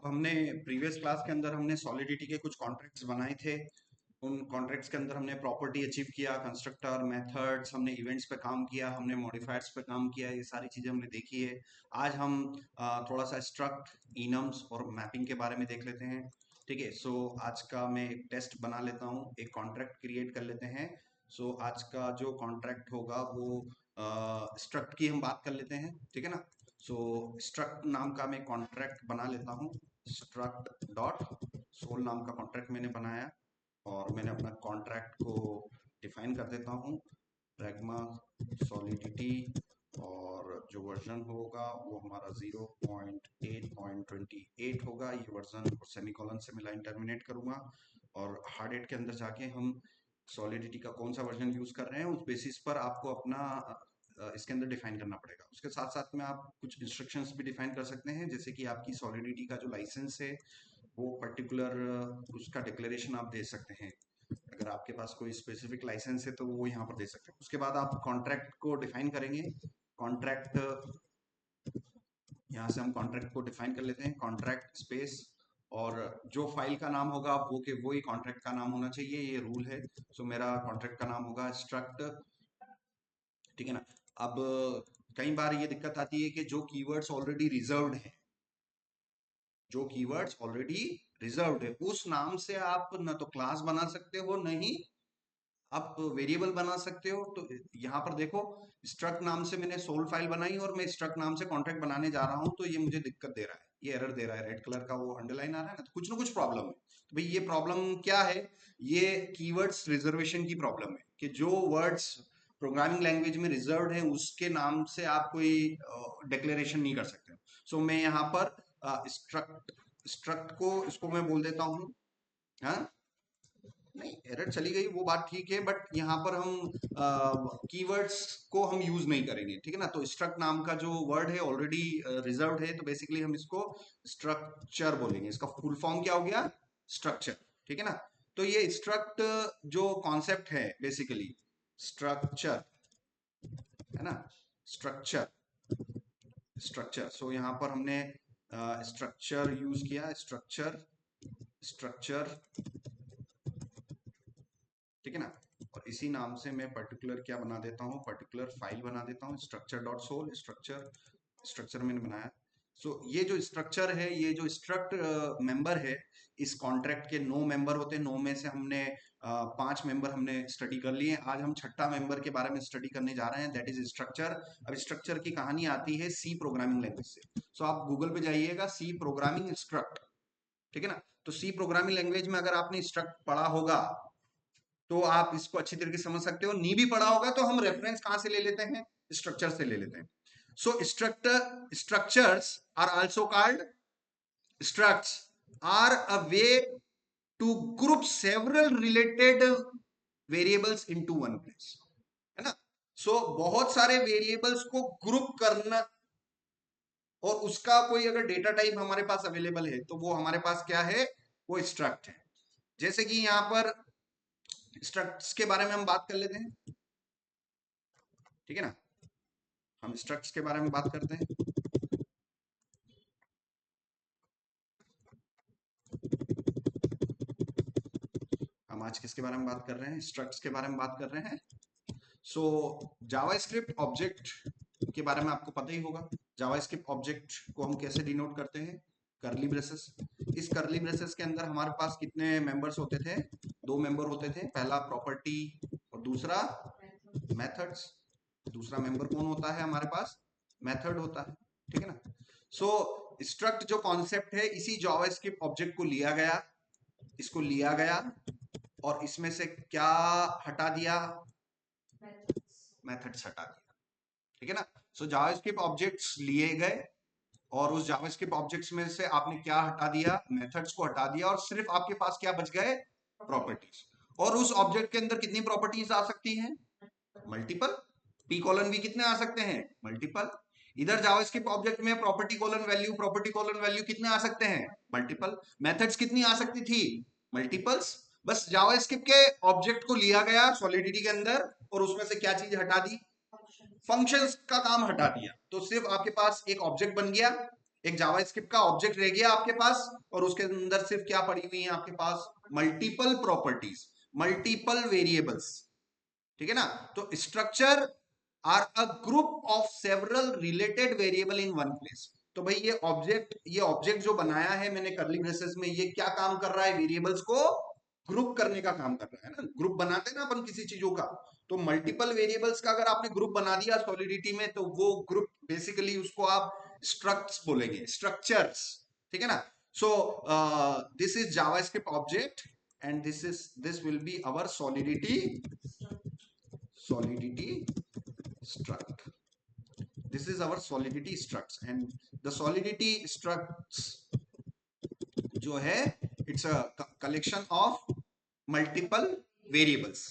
हमने previous class के अंदर हमने सॉलिडिटी के कुछ कॉन्ट्रैक्ट्स बनाए थे। उन कॉन्ट्रैक्ट्स के अंदर हमने प्रॉपर्टी अचीव किया, कंस्ट्रक्टर, मेथड्स, हमने इवेंट्स पे काम किया, हमने मॉडिफायर्स पे काम किया, ये सारी चीजें हमने देखी है। आज हम थोड़ा सा स्ट्रक्ट, इनम्स और मैपिंग के बारे में देख लेते हैं। ठीक है, सो आज का मैं एक टेस्ट बना लेता हूँ, एक कॉन्ट्रैक्ट क्रिएट कर लेते हैं। सो आज का जो कॉन्ट्रैक्ट होगा वो स्ट्रक्ट की हम बात कर लेते हैं, ठीक है ना। सो स्ट्रक्ट नाम का मैं कॉन्ट्रैक्ट बना लेता हूँ। स्ट्रक्ट डॉट सोल नाम का कॉन्ट्रैक्ट मैंने बनाया और मैंने अपना कॉन्ट्रैक्ट को डिफाइन कर देता हूँ। प्रैग्मा सॉलिडिटी और जो वर्जन होगा वो हमारा 0.8.28 होगा। ये वर्जन सेमीकोलन से मैं लाइन टर्मिनेट करूंगा और हार्ड एट के अंदर जाके हम सॉलिडिटी का कौन सा वर्जन यूज कर रहे हैं उस बेसिस पर आपको अपना इसके अंदर डिफाइन करना पड़ेगा। उसके साथ साथ में आप कुछ इंस्ट्रक्शंस भी डिफाइन कर सकते हैं, जैसे कि आपकी सॉलिडिटी का जो लाइसेंस है वो पर्टिकुलर उसका डिक्लेरेशन आप दे सकते हैं। अगर आपके पास कोई स्पेसिफिक लाइसेंस है तो वो यहाँ पर दे सकते हैं। उसके बाद आप कॉन्ट्रैक्ट को डिफाइन करेंगे। कॉन्ट्रैक्ट, यहाँ से हम कॉन्ट्रैक्ट को डिफाइन कर लेते हैं, कॉन्ट्रैक्ट स्पेस और जो फाइल का नाम होगा वो के वो ही कॉन्ट्रैक्ट का नाम होना चाहिए, ये रूल है। सो मेरा कॉन्ट्रैक्ट का नाम होगा स्ट्रक्ट, ठीक है ना। अब कई बार ये दिक्कत आती है कि जो कीवर्ड्स ऑलरेडी रिजर्व्ड हैं, जो कीवर्ड्स ऑलरेडी रिजर्व्ड है उस नाम से आप न तो क्लास बना सकते हो, नहीं आप वेरिएबल बना सकते हो। तो यहाँ पर देखो, स्ट्रक्ट नाम से मैंने सोल फाइल बनाई और मैं स्ट्रक्ट नाम से कॉन्ट्रैक्ट बनाने जा रहा हूँ, तो ये मुझे दिक्कत दे रहा है, ये एरर दे रहा है, रेड कलर का वो अंडरलाइन आ रहा है ना कुछ प्रॉब्लम है। तो भाई ये प्रॉब्लम क्या है, ये कीवर्ड्स रिजर्वेशन की प्रॉब्लम है कि जो वर्ड्स प्रोग्रामिंग लैंग्वेज में रिजर्व्ड है उसके नाम से आप कोई डिक्लेरेशन नहीं कर सकते। सो मैं यहाँ पर स्ट्रक्ट स्ट्रक्ट को इसको मैं बोल देता हूँ, हाँ नहीं एरर चली गई वो बात ठीक है, बट यहाँ पर हम कीवर्ड्स को हम यूज नहीं करेंगे, ठीक है ना। तो स्ट्रक्ट नाम का जो वर्ड है ऑलरेडी रिजर्व्ड है, तो बेसिकली हम इसको स्ट्रक्चर बोलेंगे। इसका फुल फॉर्म क्या हो गया, स्ट्रक्चर, ठीक है ना। तो ये स्ट्रक्ट जो कॉन्सेप्ट है बेसिकली स्ट्रक्चर, है ना, स्ट्रक्चर स्ट्रक्चर। सो यहाँ पर हमने स्ट्रक्चर यूज किया, स्ट्रक्चर स्ट्रक्चर, ठीक है ना। और इसी नाम से मैं पर्टिकुलर क्या बना देता हूँ, पर्टिकुलर फाइल बना देता हूँ, structure dot sol. Structure structure मैंने बनाया। सो ये जो स्ट्रक्चर है, ये जो स्ट्रक्ट मेंबर है, इस कॉन्ट्रैक्ट के 9 मेंबर होते हैं। 9 में से हमने 5 मेंबर हमने स्टडी कर लिए। आज हम छठा मेंबर के बारे में स्टडी करने जा रहे हैं, दैट इज स्ट्रक्चर। अब स्ट्रक्चर की कहानी आती है सी प्रोग्रामिंग लैंग्वेज से। सो आप गूगल पे जाइएगा, सी प्रोग्रामिंग स्ट्रक्ट, ठीक है ना। तो सी प्रोग्रामिंग लैंग्वेज में अगर आपने स्ट्रक्ट पढ़ा होगा तो आप इसको अच्छी तरीके से समझ सकते हो। नी भी पढ़ा होगा तो हम रेफरेंस कहां से ले लेते हैं, स्ट्रक्चर से ले लेते हैं। So structures are also called structs are a way to group several related variables into one place, है ना। सो बहुत सारे वेरिएबल्स को ग्रुप करना, और उसका कोई अगर डेटा टाइप हमारे पास अवेलेबल है तो वो हमारे पास क्या है, वो स्ट्रक्ट है। जैसे कि यहां पर स्ट्रक्ट्स के बारे में हम बात कर लेते हैं, ठीक है ना। हम स्ट्रक्ट्स के बारे में बात करते हैं। हम आज किसके बारे में बात कर रहे हैं, स्ट्रक्ट्स के बारे में बात कर रहे हैं। सो जावास्क्रिप्ट ऑब्जेक्ट के बारे में आपको पता ही होगा। जावास्क्रिप्ट ऑब्जेक्ट को हम कैसे डिनोट करते हैं, करली ब्रेसेस। इस करली ब्रेसेस के अंदर हमारे पास कितने मेंबर्स होते थे, 2 मेंबर होते थे, पहला प्रॉपर्टी और दूसरा मेथड्स। दूसरा मेंबर कौन होता है हमारे पास, मेथड होता है, ठीक है ना। सो स्ट्रक्ट जो कॉन्सेप्ट है, इसी जावास्क्रिप्ट ऑब्जेक्ट को लिया गया, इसको लिया गया और इसमें से क्या हटा दिया, मेथड्स हटा दिया, ठीक है ना। सो जावास्क्रिप्ट ऑब्जेक्ट्स लिए गए और उस जावास्क्रिप्ट ऑब्जेक्ट्स में से आपने क्या हटा दिया, मेथड्स को हटा दिया, और सिर्फ आपके पास क्या बच गए, प्रॉपर्टीज। और उस ऑब्जेक्ट के अंदर कितनी प्रॉपर्टीज आ सकती हैं, मल्टीपल। पी कॉलन भी कितने आ सकते हैं, मल्टीपल। इधर जावास्क्रिप्ट ऑब्जेक्ट में प्रॉपर्टी कॉलन वैल्यू कितने आ सकते हैं, मल्टीपल। मेथड्स कितनी आ सकती थी, मल्टीपल्स। बस जावास्क्रिप्ट के ऑब्जेक्ट को लिया गया सॉलिडिटी के अंदर और उसमें से क्या चीज हटा दी, फंक्शंस का काम हटा दिया, तो सिर्फ आपके पास एक ऑब्जेक्ट बन गया, एक जावास्क्रिप्ट का ऑब्जेक्ट रह गया आपके पास, और उसके अंदर सिर्फ क्या पड़ी हुई है आपके पास, मल्टीपल प्रॉपर्टीज, मल्टीपल वेरिएबल्स, ठीक है ना। तो structure are a group of several related variable in one place. तो भाई ये ऑब्जेक्ट जो बनाया है मैंने कर्ली ब्रेसेस में, ये क्या काम कर रहा है, वेरिएबल्स को ग्रुप करने का काम कर रहा है ना। ग्रुप बनाते हैं ना अपन किसी चीजों का, तो मल्टीपल वेरिएबल्स का अगर आपने ग्रुप बना दिया सॉलिडिटी में, तो वो ग्रुप बेसिकली उसको आप स्ट्रक्ट्स बोलेंगे, स्ट्रक्चर्स, ठीक है ना। So this is JavaScript object and this will be our solidity struct. This is our solidity structs, and the solidity structs जो है it's a collection of multiple variables,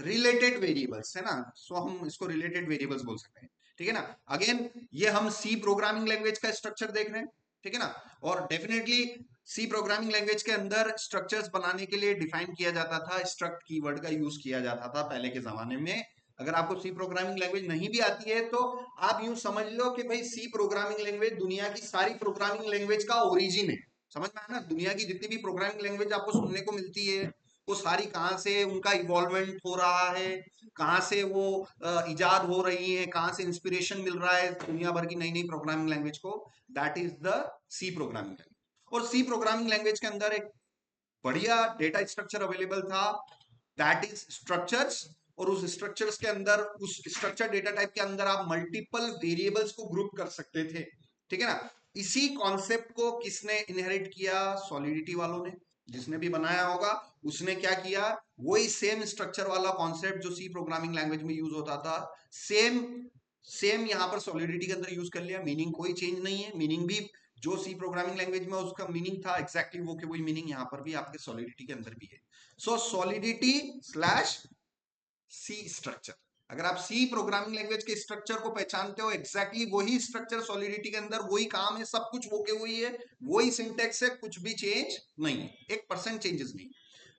related variables है ना। सो हम इसको रिलेटेड वेरिएबल्स बोल सकते हैं, ठीक है ना। अगेन ये हम सी प्रोग्रामिंग लैंग्वेज का स्ट्रक्चर देख रहे हैं, ठीक है ना। और डेफिनेटली सी प्रोग्रामिंग लैंग्वेज के अंदर स्ट्रक्चर्स बनाने के लिए डिफाइन किया जाता था, स्ट्रक्ट कीवर्ड का यूज किया जाता था पहले के जमाने में। अगर आपको सी प्रोग्रामिंग लैंग्वेज नहीं भी आती है तो आप यूं समझ लो कि भाई सी प्रोग्रामिंग लैंग्वेज दुनिया की सारी प्रोग्रामिंग लैंग्वेज का ओरिजिन है। समझ में आया ना, दुनिया की जितनी भी प्रोग्रामिंग लैंग्वेज आपको सुनने को मिलती है वो सारी कहाँ से उनका इवॉल्वमेंट हो रहा है, कहाँ से वो इजाद हो रही है, कहाँ से इंस्पिरेशन मिल रहा है दुनिया भर की नई नई प्रोग्रामिंग लैंग्वेज को, that is the C programming language. और सी प्रोग्रामिंग लैंग्वेज के अंदर एक बढ़िया डेटा स्ट्रक्चर अवेलेबल था, दैट इज स्ट्रक्चर्स। और उस स्ट्रक्चर्स के अंदर, उस स्ट्रक्चर डेटा टाइप के अंदर आप मल्टीपल वेरिएबल्स को ग्रुप कर सकते थे, ठीक है ना। इसी कॉन्सेप्ट को किसने इनहेरिट किया, सॉलिडिटी वालों ने। जिसने भी बनाया होगा उसने क्या किया, वही सेम स्ट्रक्चर वाला कॉन्सेप्ट जो सी प्रोग्रामिंग लैंग्वेज में यूज होता था, सेम सेम यहाँ पर सॉलिडिटी के अंदर यूज कर लिया। मीनिंग कोई चेंज नहीं है, मीनिंग भी जो सी प्रोग्रामिंग लैंग्वेज में उसका मीनिंग था एग्जैक्टली वो के वही मीनिंग यहाँ पर भी आपके सॉलिडिटी के अंदर भी है। सो सॉलिडिटी स्लैश सी स्ट्रक्चर, अगर आप सी प्रोग्रामिंग लैंग्वेज के स्ट्रक्चर को पहचानते हो, एग्जैक्टली वही स्ट्रक्चर सॉलिडिटी के अंदर, वही काम है, सब कुछ वो के वही है, वही सिंटेक्स है, कुछ भी चेंज नहीं है, 1% चेंजेस नहीं।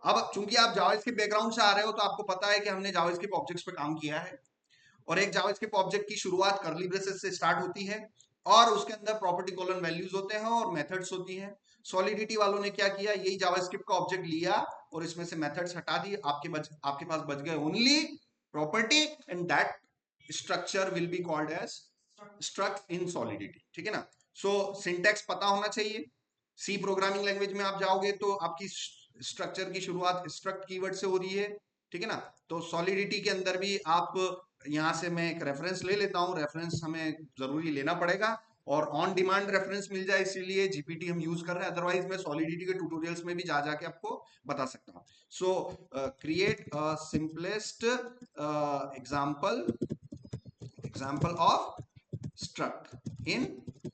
अब चूंकि आप जावास्क्रिप्ट बैकग्राउंड से आ रहे हो तो आपको पता है कि हमने जावास्क्रिप्ट ऑब्जेक्ट्स पे काम किया है, और एक जावास्क्रिप्ट ऑब्जेक्ट की शुरुआत कर्ली ब्रेसेस से स्टार्ट होती है, और उसके अंदर प्रॉपर्टी कॉलन वैल्यूज होते हैं और मेथड्स होती हैं। सॉलिडिटी वालों ने क्या किया, यही जावास्क्रिप्ट का ऑब्जेक्ट लिया और इसमें से मेथड्स हटा दिए, आपके पास बच गए only property, and that structure will be called as struct in Solidity, ठीक है ना। सो सिंटैक्स पता होना चाहिए। सी प्रोग्रामिंग लैंग्वेज में आप जाओगे तो आपकी स्ट्रक्चर की शुरुआत स्ट्रक्ट कीवर्ड से हो रही है, ठीक है ना। तो सॉलिडिटी के अंदर भी आप, यहाँ से मैं एक रेफरेंस ले लेता हूँ, रेफरेंस हमें जरूरी लेना पड़ेगा, और ऑन डिमांड रेफरेंस मिल जाए इसीलिए जीपीटी हम यूज कर रहे हैं, अदरवाइज मैं सॉलिडिटी के ट्यूटोरियल्स में भी जा जाके आपको बता सकता हूँ। सो create simplest example of struct in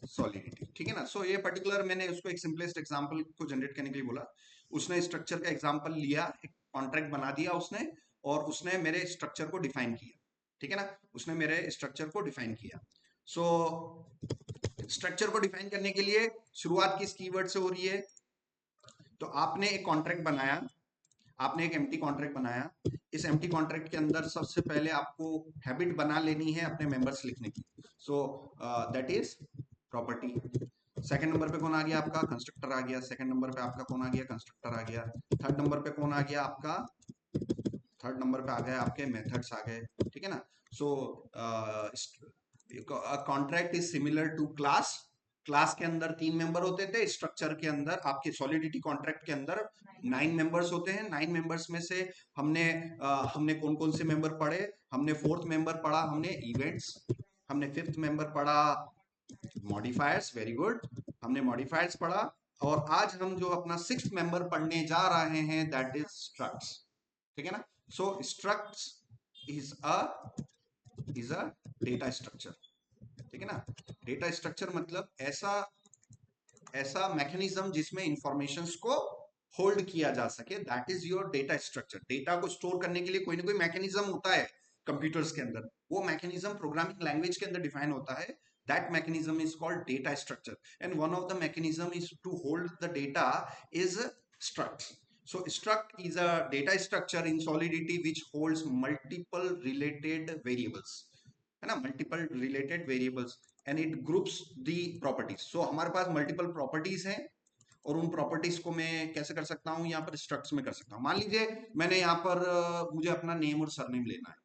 Solidity, ठीक है ना। सो ये पर्टिकुलर मैंने उसको एक सिंपलेस्ट एग्जांपल को जनरेट करने के लिए बोला, उसने स्ट्रक्चर का एग्जांपल लिया, एक कॉन्ट्रैक्ट बना दिया उसने, और उसने मेरे स्ट्रक्चर को डिफाइन किया, ठीक है ना। उसने मेरे स्ट्रक्चर को डिफाइन किया। सो स्ट्रक्चर को डिफाइन करने के लिए शुरुआत किस कीवर्ड से हो रही है, तो आपने एक कॉन्ट्रैक्ट बनाया, आपने एक एम्प्टी कॉन्ट्रैक्ट बनाया। इस एम्प्टी कॉन्ट्रैक्ट के अंदर सबसे पहले आपको हैबिट बना लेनी है अपने मेंबर्स लिखने की। So that is property. Second number पे कौन आ गया आपका, कंस्ट्रक्टर आ गया। सेकंड नंबर पे आपका कौन आ गया, कंस्ट्रक्टर आ गया। थर्ड नंबर पे कौन आ गया आपका, थर्ड नंबर पे आ गया आपके मेथड्स आ गए, ठीक है ना। So contract is similar to class. Class के अंदर 3 मेंबर होते थे, स्ट्रक्चर के अंदर आपके सॉलिडिटी कॉन्ट्रैक्ट के अंदर 9 मेंबर्स होते हैं। 9 मेंबर्स में से हमने कौन कौन से मेंबर पढ़े, हमने फोर्थ मेंबर पढ़ा हमने इवेंट्स, हमने फिफ्थ मेंबर पढ़ा मॉडिफायर्स, वेरी गुड, हमने मॉडिफायर्स पढ़ा, और आज हम जो अपना सिक्स्थ मेंबर पढ़ने जा रहे हैं दैट इज स्ट्रक्ट्स, ठीक है ना। सो स्ट्रक्ट्स इज अ डेटा स्ट्रक्चर, ठीक है ना। डेटा स्ट्रक्चर मतलब ऐसा ऐसा मैकेनिज्म जिसमें इंफॉर्मेशंस को होल्ड किया जा सके, that is your data structure. Data को स्टोर करने के लिए कोई ना कोई मैकेनिज्म होता है कंप्यूटर्स के अंदर, वो मैकेनिज्म प्रोग्रामिंग लैंग्वेज के अंदर डिफाइन होता है, that mechanism is called data structure, and one of the mechanism is to hold the data is struct. So struct is a data structure in Solidity which holds multiple related variables. है ना, multiple related variables and it groups the properties. So हमारे पास multiple properties हैं और उन properties को मैं कैसे कर सकता हूँ, यहाँ पर स्ट्रक्ट्स में कर सकता हूँ। मान लीजिए मैंने यहाँ पर मुझे अपना नेम और सरनेम लेना है,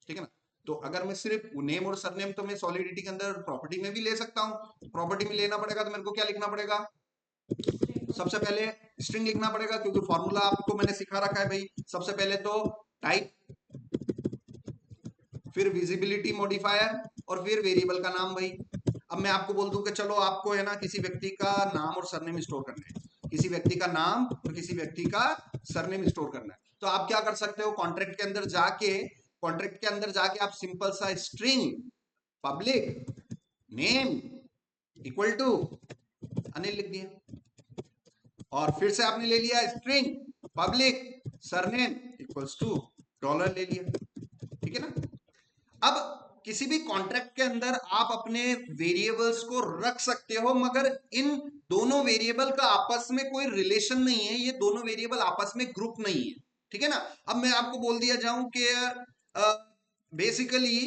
ठीक है ना। तो अगर मैं सिर्फ नेम और सरनेम तो मैं सॉलिडिटी के अंदर प्रॉपर्टी में भी ले सकता हूँ। प्रॉपर्टी में लेना पड़ेगा तो मेरे को क्या लिखना पड़ेगा, सबसे पहले स्ट्रिंग लिखना पड़ेगा, क्योंकि फॉर्मूला आपको मैंने सिखा रखा है भाई। सबसे पहले तो टाइप, फिर विजिबिलिटी मॉडिफायर और फिर वेरिएबल का नाम भाई। अब मैं आपको बोल दूं कि चलो आपको है ना किसी व्यक्ति का नाम और सरनेम स्टोर करना है, किसी व्यक्ति का नाम और किसी व्यक्ति का सरनेम स्टोर करना है, तो आप क्या कर सकते हो, कॉन्ट्रैक्ट के अंदर जाके आप सिंपल सा string public name equal to Anil लिख दिया, और फिर से आपने ले लिया string public surname equals to dollar ले लिया, ठीक है ना। अब किसी भी कॉन्ट्रैक्ट के अंदर आप अपने वेरिएबल्स को रख सकते हो, मगर इन दोनों वेरिएबल का आपस में कोई रिलेशन नहीं है, ये दोनों वेरिएबल आपस में ग्रुप नहीं है, ठीक है ना। अब मैं आपको बोल दिया जाऊं कि बेसिकली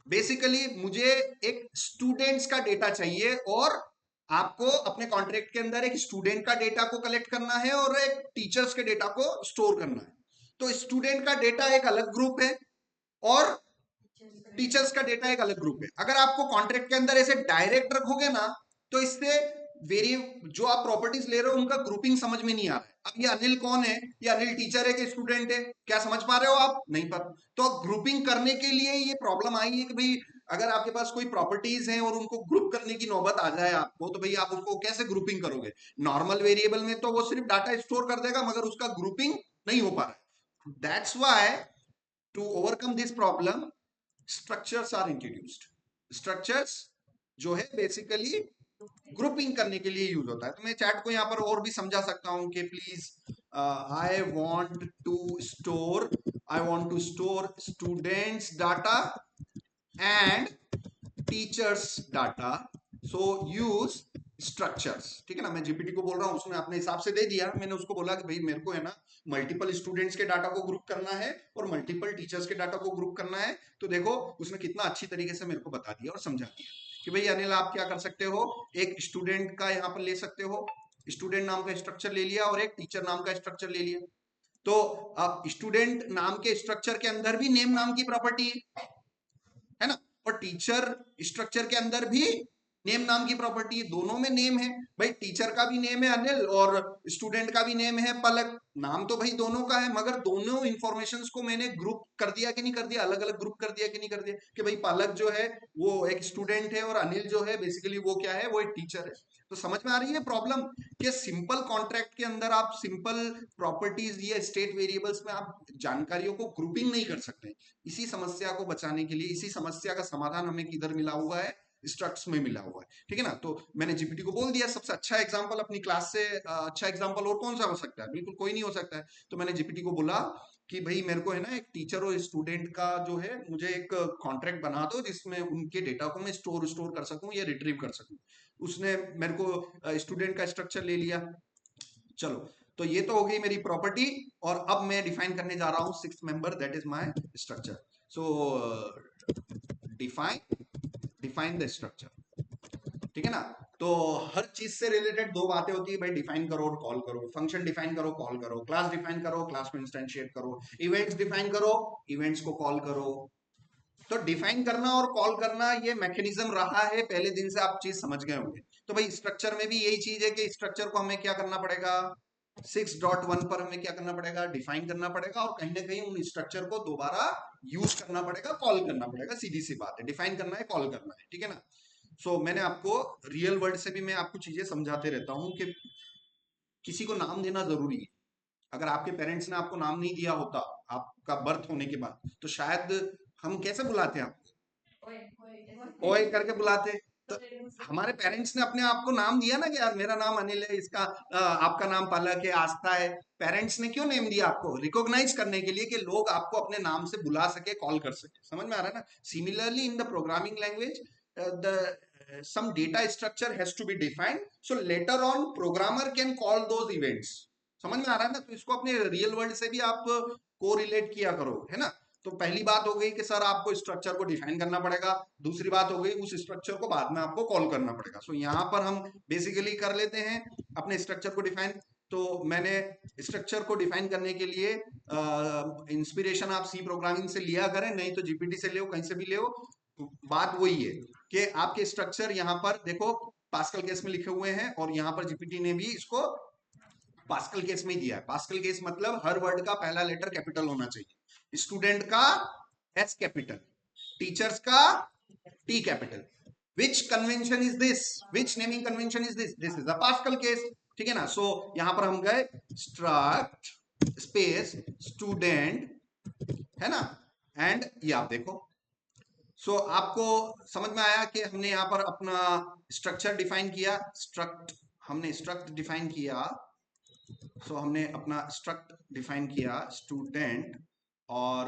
बेसिकली मुझे एक स्टूडेंट्स का डेटा चाहिए और आपको अपने कॉन्ट्रैक्ट के अंदर एक स्टूडेंट का डेटा को कलेक्ट करना है और एक टीचर्स के डेटा को स्टोर करना है। तो स्टूडेंट का डेटा एक अलग ग्रुप है और टीचर्स का डेटा एक अलग ग्रुप है। अगर आपको कॉन्ट्रैक्ट के अंदर ऐसे डायरेक्ट रखोगे ना, तो इससे वेरी जो आप प्रॉपर्टीज ले रहे हो उनका ग्रुपिंग समझ में नहीं आ रहा है। अब ये अनिल कौन है, ये अनिल टीचर है कि स्टूडेंट है, क्या समझ पा रहे हो आप, नहीं पता। तो ग्रुपिंग करने के लिए ये प्रॉब्लम आई है कि भाई अगर आपके पास कोई प्रॉपर्टीज हैं और उनको ग्रुप करने की नौबत आ जाए आपको, तो भाई आप उसको कैसे ग्रुपिंग करोगे। नॉर्मल वेरिएबल में तो वो सिर्फ डाटा स्टोर कर देगा, मगर उसका ग्रुपिंग नहीं हो पा रहा है। That's why to overcome this problem structures are introduced. Structures जो है बेसिकली ग्रुपिंग करने के लिए यूज होता है। तो मैं चैट को यहाँ पर और भी समझा सकता हूँ कि please I want to store students data and teachers data, so use structures, ठीक है ना। मैं जीपीटी को बोल रहा हूँ, उसने अपने हिसाब से दे दिया, मैंने उसको बोला कि भाई मेरे को है ना मल्टीपल स्टूडेंट्स के डाटा को ग्रुप करना है और मल्टीपल टीचर्स के डाटा को ग्रुप करना है। तो देखो उसने कितना अच्छी तरीके से मेरे को बता दिया और समझा दिया कि भाई अनिल आप क्या कर सकते हो, एक स्टूडेंट का यहाँ पर ले सकते हो, स्टूडेंट नाम का स्ट्रक्चर ले लिया और एक टीचर नाम का स्ट्रक्चर ले लिया। तो अब स्टूडेंट नाम के स्ट्रक्चर के अंदर भी नेम नाम की प्रॉपर्टी है ना, और टीचर स्ट्रक्चर के अंदर भी नेम नाम की प्रॉपर्टी है, दोनों में नेम है भाई। टीचर का भी नेम है अनिल और स्टूडेंट का भी नेम है पलक, नाम तो भाई दोनों का है, मगर दोनों इंफॉर्मेशंस को मैंने ग्रुप कर दिया कि नहीं कर दिया, अलग अलग ग्रुप कर दिया कि नहीं कर दिया, कि भाई पलक जो है वो एक स्टूडेंट है और अनिल जो है बेसिकली वो क्या है, वो एक टीचर है। तो समझ में आ रही है प्रॉब्लम कि सिंपल कॉन्ट्रैक्ट के अंदर आप सिंपल प्रॉपर्टीज या स्टेट वेरिएबल्स में आप जानकारियों को ग्रुपिंग नहीं कर सकते। इसी समस्या को बचाने के लिए, इसी समस्या का समाधान हमें किधर मिला हुआ है, स्ट्रक्ट्स में मिला हुआ है, ठीक है ना। तो मैंने जीपीटी को बोल दिया सबसे अच्छा एग्जांपल अपनी क्लास से अच्छा एग्जांपल और कौन सा हो सकता है, बिल्कुल कोई नहीं हो सकता है। तो मैंने जीपीटी को बोला कि भाई मेरे को है ना एक टीचर और स्टूडेंट का जो है मुझे एक कॉन्ट्रैक्ट बना दो जिसमें उनके डेटा को मैं स्टोर कर सकूं या रिट्रीव कर सकूं। उसने मेरे को स्टूडेंट का स्ट्रक्चर ले लिया। चलो, तो ये तो हो गई मेरी प्रॉपर्टी, और अब मैं डिफाइन करने जा रहा हूं sixth member, that is my structure. So define define the structure, ठीक है ना। तो हर चीज से रिलेटेड दो बातें होती है भाई, डिफाइन करो और कॉल करो, फंक्शन डिफाइन करो कॉल करो, क्लास डिफाइन करो क्लास में इंस्टेंशिएट करो, इवेंट्स डिफाइन करो इवेंट्स को कॉल करो। तो डिफाइन करना और कॉल करना ये मैकेनिज्म रहा है पहले दिन से, आप चीज समझ गए होंगे। तो भाई स्ट्रक्चर में भी यही चीज है कि स्ट्रक्चर को हमें क्या करना पड़ेगा, 6.1 पर हमें क्या करना पड़ेगा, डिफाइन करना पड़ेगा, और कहीं ना कहीं उन स्ट्रक्चर को दोबारा यूज करना पड़ेगा, कॉल करना पड़ेगा। सीधी सी बात है, डिफाइन करना है कॉल करना है, ठीक है ना। मैंने आपको रियल वर्ल्ड से भी मैं आपको चीजें समझाते रहता हूँ कि किसी को नाम देना जरूरी है। अगर आपके पेरेंट्स ने आपको नाम नहीं दिया होता आपका बर्थ होने के बाद, तो शायद हम कैसे बुलाते हैं आपको, ओए करके बुलाते। तो हमारे पेरेंट्स ने अपने आप को नाम दिया ना कि यार मेरा नाम अनिल है, इसका आपका नाम पलक है, आस्था है। पेरेंट्स ने क्यों नेम दिया आपको, रिकॉग्नाइज करने के लिए कि लोग आपको अपने नाम से बुला सके, कॉल कर सके। समझ में आ रहा है ना। Similarly in the programming language the some data structure has to be defined, so later on programmer can call those events। समझ में आ रहा है ना। तो इसको अपने रियल वर्ल्ड से भी आप को रिलेट किया करो, है ना। तो पहली बात हो गई कि सर आपको स्ट्रक्चर को डिफाइन करना पड़ेगा, दूसरी बात हो गई उस स्ट्रक्चर को बाद में आपको कॉल करना पड़ेगा। सो यहाँ पर हम बेसिकली कर लेते हैं अपने स्ट्रक्चर को डिफाइन। तो मैंने स्ट्रक्चर को डिफाइन करने के लिए इंस्पिरेशन आप सी प्रोग्रामिंग से लिया करें, नहीं तो जीपीटी से ले, कहीं से भी ले। बात वही है कि आपके स्ट्रक्चर यहाँ पर देखो पास्कल केस में लिखे हुए हैं, और यहाँ पर जीपीटी ने भी इसको पास्कल केस में ही दिया है। पास्कल केस मतलब हर वर्ड का पहला लेटर कैपिटल होना चाहिए, स्टूडेंट का एस कैपिटल, टीचर्स का T capital. Which convention is this, which naming convention is this, this is a pascal case, ठीक है ना। सो यहां पर हम गए स्ट्रक्ट स्पेस स्टूडेंट, है ना, एंड ये आप देखो। सो आपको समझ में आया कि हमने यहां पर अपना स्ट्रक्चर डिफाइन किया, स्ट्रक्ट हमने स्ट्रक्ट डिफाइन किया। सो हमने अपना स्ट्रक्ट डिफाइन किया स्टूडेंट, और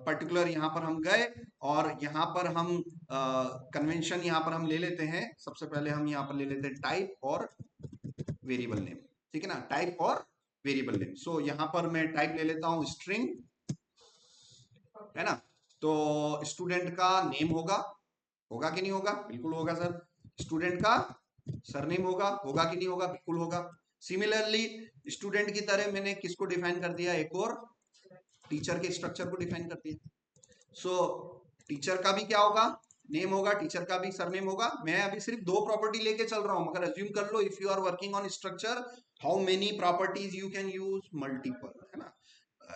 पर्टिकुलर यहाँ पर हम गए, और यहाँ पर हम कन्वेंशन यहाँ पर हम ले लेते हैं। सबसे पहले हम यहाँ पर ले लेते हैं टाइप और वेरिएबल नेम, ठीक है ना, टाइप और वेरिएबल नेम। सो यहाँ पर मैं टाइप ले लेता हूँ स्ट्रिंग, है ना। तो स्टूडेंट का नेम होगा, होगा कि नहीं होगा, बिल्कुल होगा सर। स्टूडेंट का सरनेम होगा, होगा कि नहीं होगा, बिल्कुल होगा। सिमिलरली स्टूडेंट की तरह मैंने किसको डिफाइन कर दिया, एक और टीचर के स्ट्रक्चर को डिफाइन कर दिया। सो टीचर का भी क्या होगा, नेम होगा, टीचर का भी सरनेम होगा। मैं अभी सिर्फ दो प्रॉपर्टी लेके चल रहा हूं, मगर अज्यूम कर लो if you are working on structure how many properties you can use, multiple, है ना।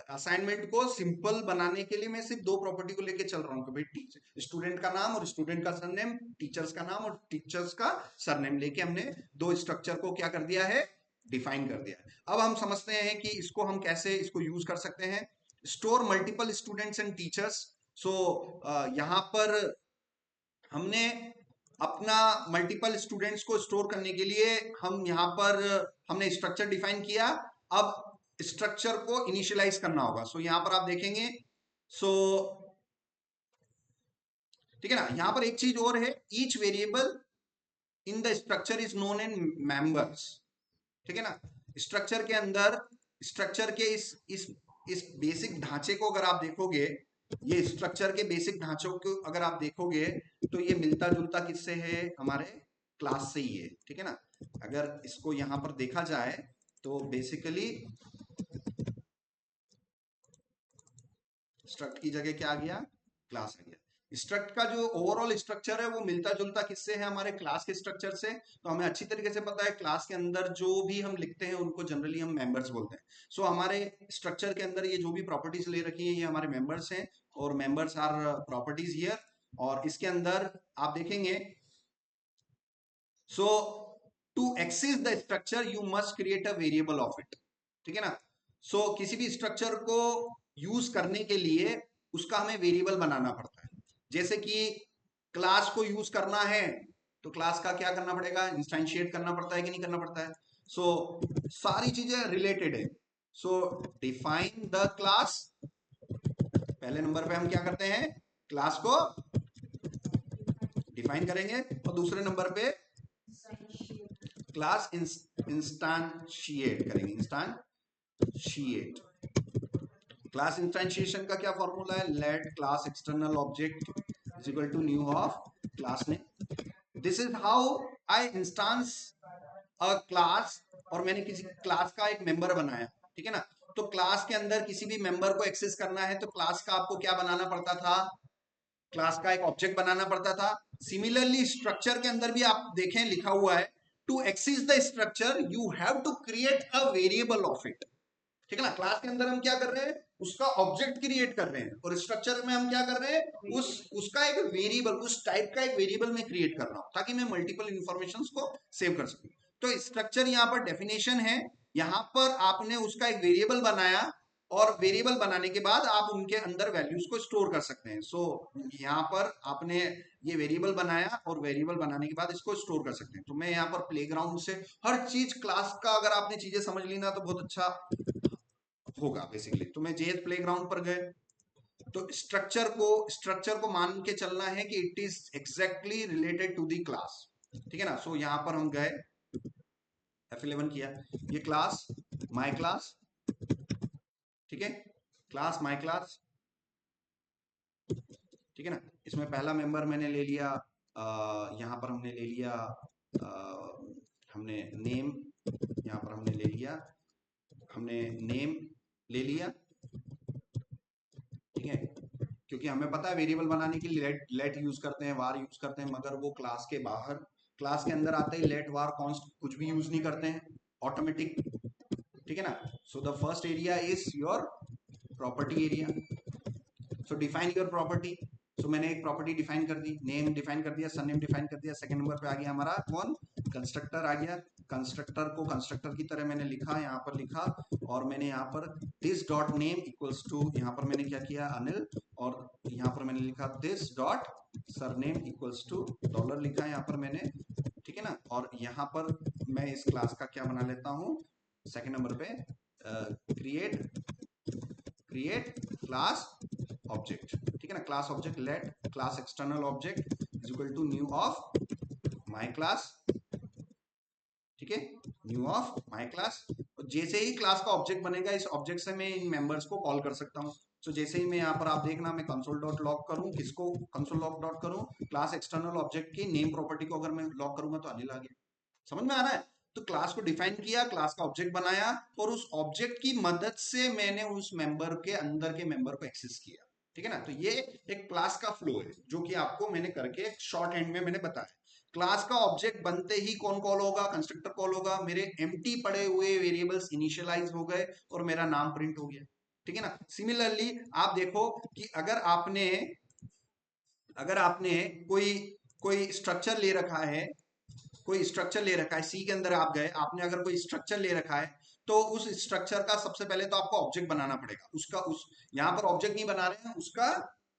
असाइनमेंट को सिंपल बनाने के लिए मैं सिर्फ दो प्रॉपर्टी को लेके चल रहा हूँ कि भाई टीचर स्टूडेंट का नाम और स्टूडेंट का सरनेम, टीचर्स का नाम और टीचर्स का सरनेम लेके हमने दो स्ट्रक्चर को क्या कर दिया है, डिफाइन कर दिया है। अब हम समझते हैं कि इसको हम कैसे इसको यूज कर सकते हैं। Store multiple students and teachers. So यहाँ पर हमने अपना मल्टीपल स्टूडेंट्स को स्टोर करने के लिए हम यहाँ पर हमने स्ट्रक्चर डिफाइन किया। अब स्ट्रक्चर को इनिशियलाइज करना होगा। सो यहाँ पर आप देखेंगे, सो ठीक है ना, यहाँ पर एक चीज और है, each variable in the structure is known in members, ठीक है ना। स्ट्रक्चर के अंदर स्ट्रक्चर के इस बेसिक ढांचे को अगर आप देखोगे, ये स्ट्रक्चर के बेसिक ढांचों को अगर आप देखोगे तो ये मिलता जुलता किससे है, हमारे क्लास से ही है, ठीक है ना। अगर इसको यहां पर देखा जाए तो बेसिकली स्ट्रक्ट की जगह क्या आ गया, क्लास आ गया। स्ट्रक्ट का जो ओवरऑल स्ट्रक्चर है वो मिलता जुलता किससे है, हमारे क्लास के स्ट्रक्चर से। तो हमें अच्छी तरीके से पता है क्लास के अंदर जो भी हम लिखते हैं उनको जनरली हम मेंबर्स बोलते हैं। सो हमारे स्ट्रक्चर के अंदर ये जो भी प्रॉपर्टीज ले रखी है ये हमारे मेंबर्स हैं, और मेंबर्स आर प्रॉपर्टीज हियर। और इसके अंदर आप देखेंगे, so to access the structure you must create a variable of it, ठीक है ना। सो किसी भी स्ट्रक्चर को यूज करने के लिए उसका हमें वेरिएबल बनाना पड़ता है। जैसे कि क्लास को यूज करना है तो क्लास का क्या करना पड़ेगा, इंस्टेंशिएट करना पड़ता है कि नहीं करना पड़ता है। सो सारी चीजें रिलेटेड है। सो डिफाइन द क्लास, पहले नंबर पे हम क्या करते हैं, क्लास को डिफाइन करेंगे, और दूसरे नंबर पे क्लास इंस्टांशिएट करेंगे, इंस्टांशिएट। क्लास इंस्टेंशिएशन का क्या फॉर्मूला है, let class external object is equal to new of class name. This is how I instance a class, और मैंने किसी क्लास का एक मेंबर बनाया, ठीक है ना। तो क्लास के अंदर किसी भी मेंबर को एक्सेस करना है तो क्लास का आपको क्या बनाना पड़ता था, क्लास का एक ऑब्जेक्ट बनाना पड़ता था। सिमिलरली स्ट्रक्चर के अंदर भी आप देखें लिखा हुआ है, to access the structure you have to create a variable of it, ठीक है ना। क्लास के अंदर हम क्या कर रहे हैं, उसका ऑब्जेक्ट क्रिएट कर रहे हैं, और स्ट्रक्चर में हम क्या कर रहे हैं, उसका एक वेरिएबल, उस टाइप का एक वेरिएबल में क्रिएट कर रहा हूं ताकि मैं मल्टीपल इंफॉर्मेशन को सेव कर सकूं। तो स्ट्रक्चर यहाँ पर डेफिनेशन है, यहाँ पर आपने उसका एक वेरिएबल बनाया, और वेरिएबल बनाने के बाद आप उनके अंदर वैल्यूज को स्टोर कर सकते हैं। सो यहाँ पर आपने ये वेरिएबल बनाया, और वेरिएबल बनाने के बाद इसको स्टोर कर सकते हैं। तो मैं यहाँ पर प्लेग्राउंड से हर चीज क्लास का अगर आपने चीजें समझ ली ना तो बहुत अच्छा होगा बेसिकली। तो मैं जेएस प्लेग्राउंड पर गए, तो स्ट्रक्चर को मान के चलना है कि it is exactly related to the class, ठीक है ना। सो यहां पर हम गए, F11 किया, ये क्लास माय क्लास, ठीक है, क्लास माय क्लास, ठीक है ना। इसमें पहला मेंबर मैंने ले लिया, यहाँ पर हमने ले लिया हमने नेम, यहाँ पर हमने ले लिया, हमने नेम ले लिया। ठीक है, क्योंकि हमें पता है वेरिएबल बनाने के लिए लेट यूज करते हैं, वार यूज करते हैं, मगर वो क्लास के बाहर, क्लास के अंदर आते ही लेट वार कॉन्स्ट कुछ भी यूज नहीं करते हैं, ऑटोमेटिक। ठीक है ना। So the first area is your property area. So define your property. So मैंने एक प्रॉपर्टी डिफाइन कर दी, नेम डिफाइन कर दिया, सरनेम डिफाइन कर दिया। सेकंड नंबर पे आ गया हमारा कौन, कंस्ट्रक्टर आ गया। कंस्ट्रक्टर को कंस्ट्रक्टर की तरह मैंने लिखा, यहाँ पर लिखा, और मैंने यहाँ पर this dot name equals to, यहाँ पर मैंने क्या किया, अनिल, और यहाँ पर मैंने लिखा this dot surname equals to dollar लिखा यहाँ पर मैंने। ठीक है ना। और यहाँ पर मैं इस क्लास का क्या बना लेता हूँ, सेकंड नंबर पे क्रिएट क्रिएट क्लास ऑब्जेक्ट। ठीक है ना। Class object let class external object is equal to new of my class. ठीक है, न्यू ऑफ माय क्लास। जैसे ही क्लास का ऑब्जेक्ट बनेगा, इस ऑब्जेक्ट से मैं इन मेंबर्स को कॉल कर सकता हूँ। तो जैसे ही मैं यहाँ पर, आप देखना, मैं कंसोल डॉट लॉग करूँ, किसको कंसोल लॉग डॉट करूँ, क्लास एक्सटर्नल ऑब्जेक्ट की नेम प्रॉपर्टी को अगर मैं लॉग करूंगा तो अनिल आ गया। समझ में आ रहा है। तो क्लास को डिफाइन किया, क्लास का ऑब्जेक्ट बनाया, और उस ऑब्जेक्ट की मदद से मैंने उस मेंबर के अंदर के मेंबर को एक्सेस किया। ठीक है ना। तो ये एक क्लास का फ्लो है जो कि आपको मैंने करके शॉर्ट हैंड में मैंने बताया। क्लास का ऑब्जेक्ट बनते ही कौन कॉल होगा, कंस्ट्रक्टर कॉल होगा, मेरे एम्प्टी पड़े हुए वेरिएबल्स इनिशियलाइज हो गए और मेरा नाम प्रिंट हो गया। ठीक है ना। सिमिलरली आप देखो कि अगर आपने कोई कोई स्ट्रक्चर ले रखा है, कोई स्ट्रक्चर ले रखा है, सी के अंदर आप गए, आपने अगर कोई स्ट्रक्चर ले रखा है, तो उस स्ट्रक्चर का सबसे पहले तो आपको ऑब्जेक्ट बनाना पड़ेगा। उसका उस यहाँ पर ऑब्जेक्ट नहीं बना रहे हैं, उसका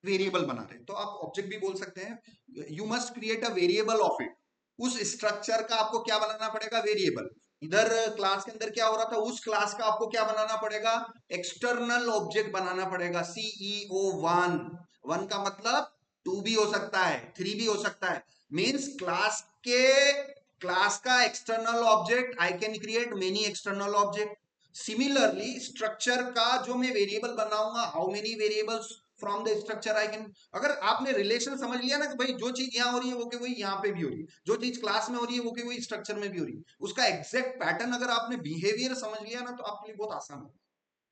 वेरिएबल बना रहे हैं, तो आप ऑब्जेक्ट भी बोल सकते हैं। You must create a variable of it. उस स्ट्रक्चर का आपको क्या बनाना पड़ेगा, वेरिएबल। इधर क्लास के अंदर क्या हो रहा था, उस क्लास का आपको क्या बनाना पड़ेगा, एक्सटर्नल ऑब्जेक्ट बनाना पड़ेगा। CEO1, वन का मतलब टू भी हो सकता है, थ्री भी हो सकता है। मीन्स के क्लास का external object, I can create many external object. Similarly structure का जो मैं वेरिएबल बनाऊंगा, how many variables from the structure I can. अगर आपने रिलेशन समझ लिया ना कि भाई जो चीज यहाँ हो रही है वो कि वही यहाँ पे भी हो रही है, जो चीज क्लास में हो रही है वो कि वही स्ट्रक्चर में भी हो रही है, उसका एग्जैक्ट पैटर्न अगर आपने बिहेवियर समझ लिया ना, तो आपके लिए बहुत आसान होगा।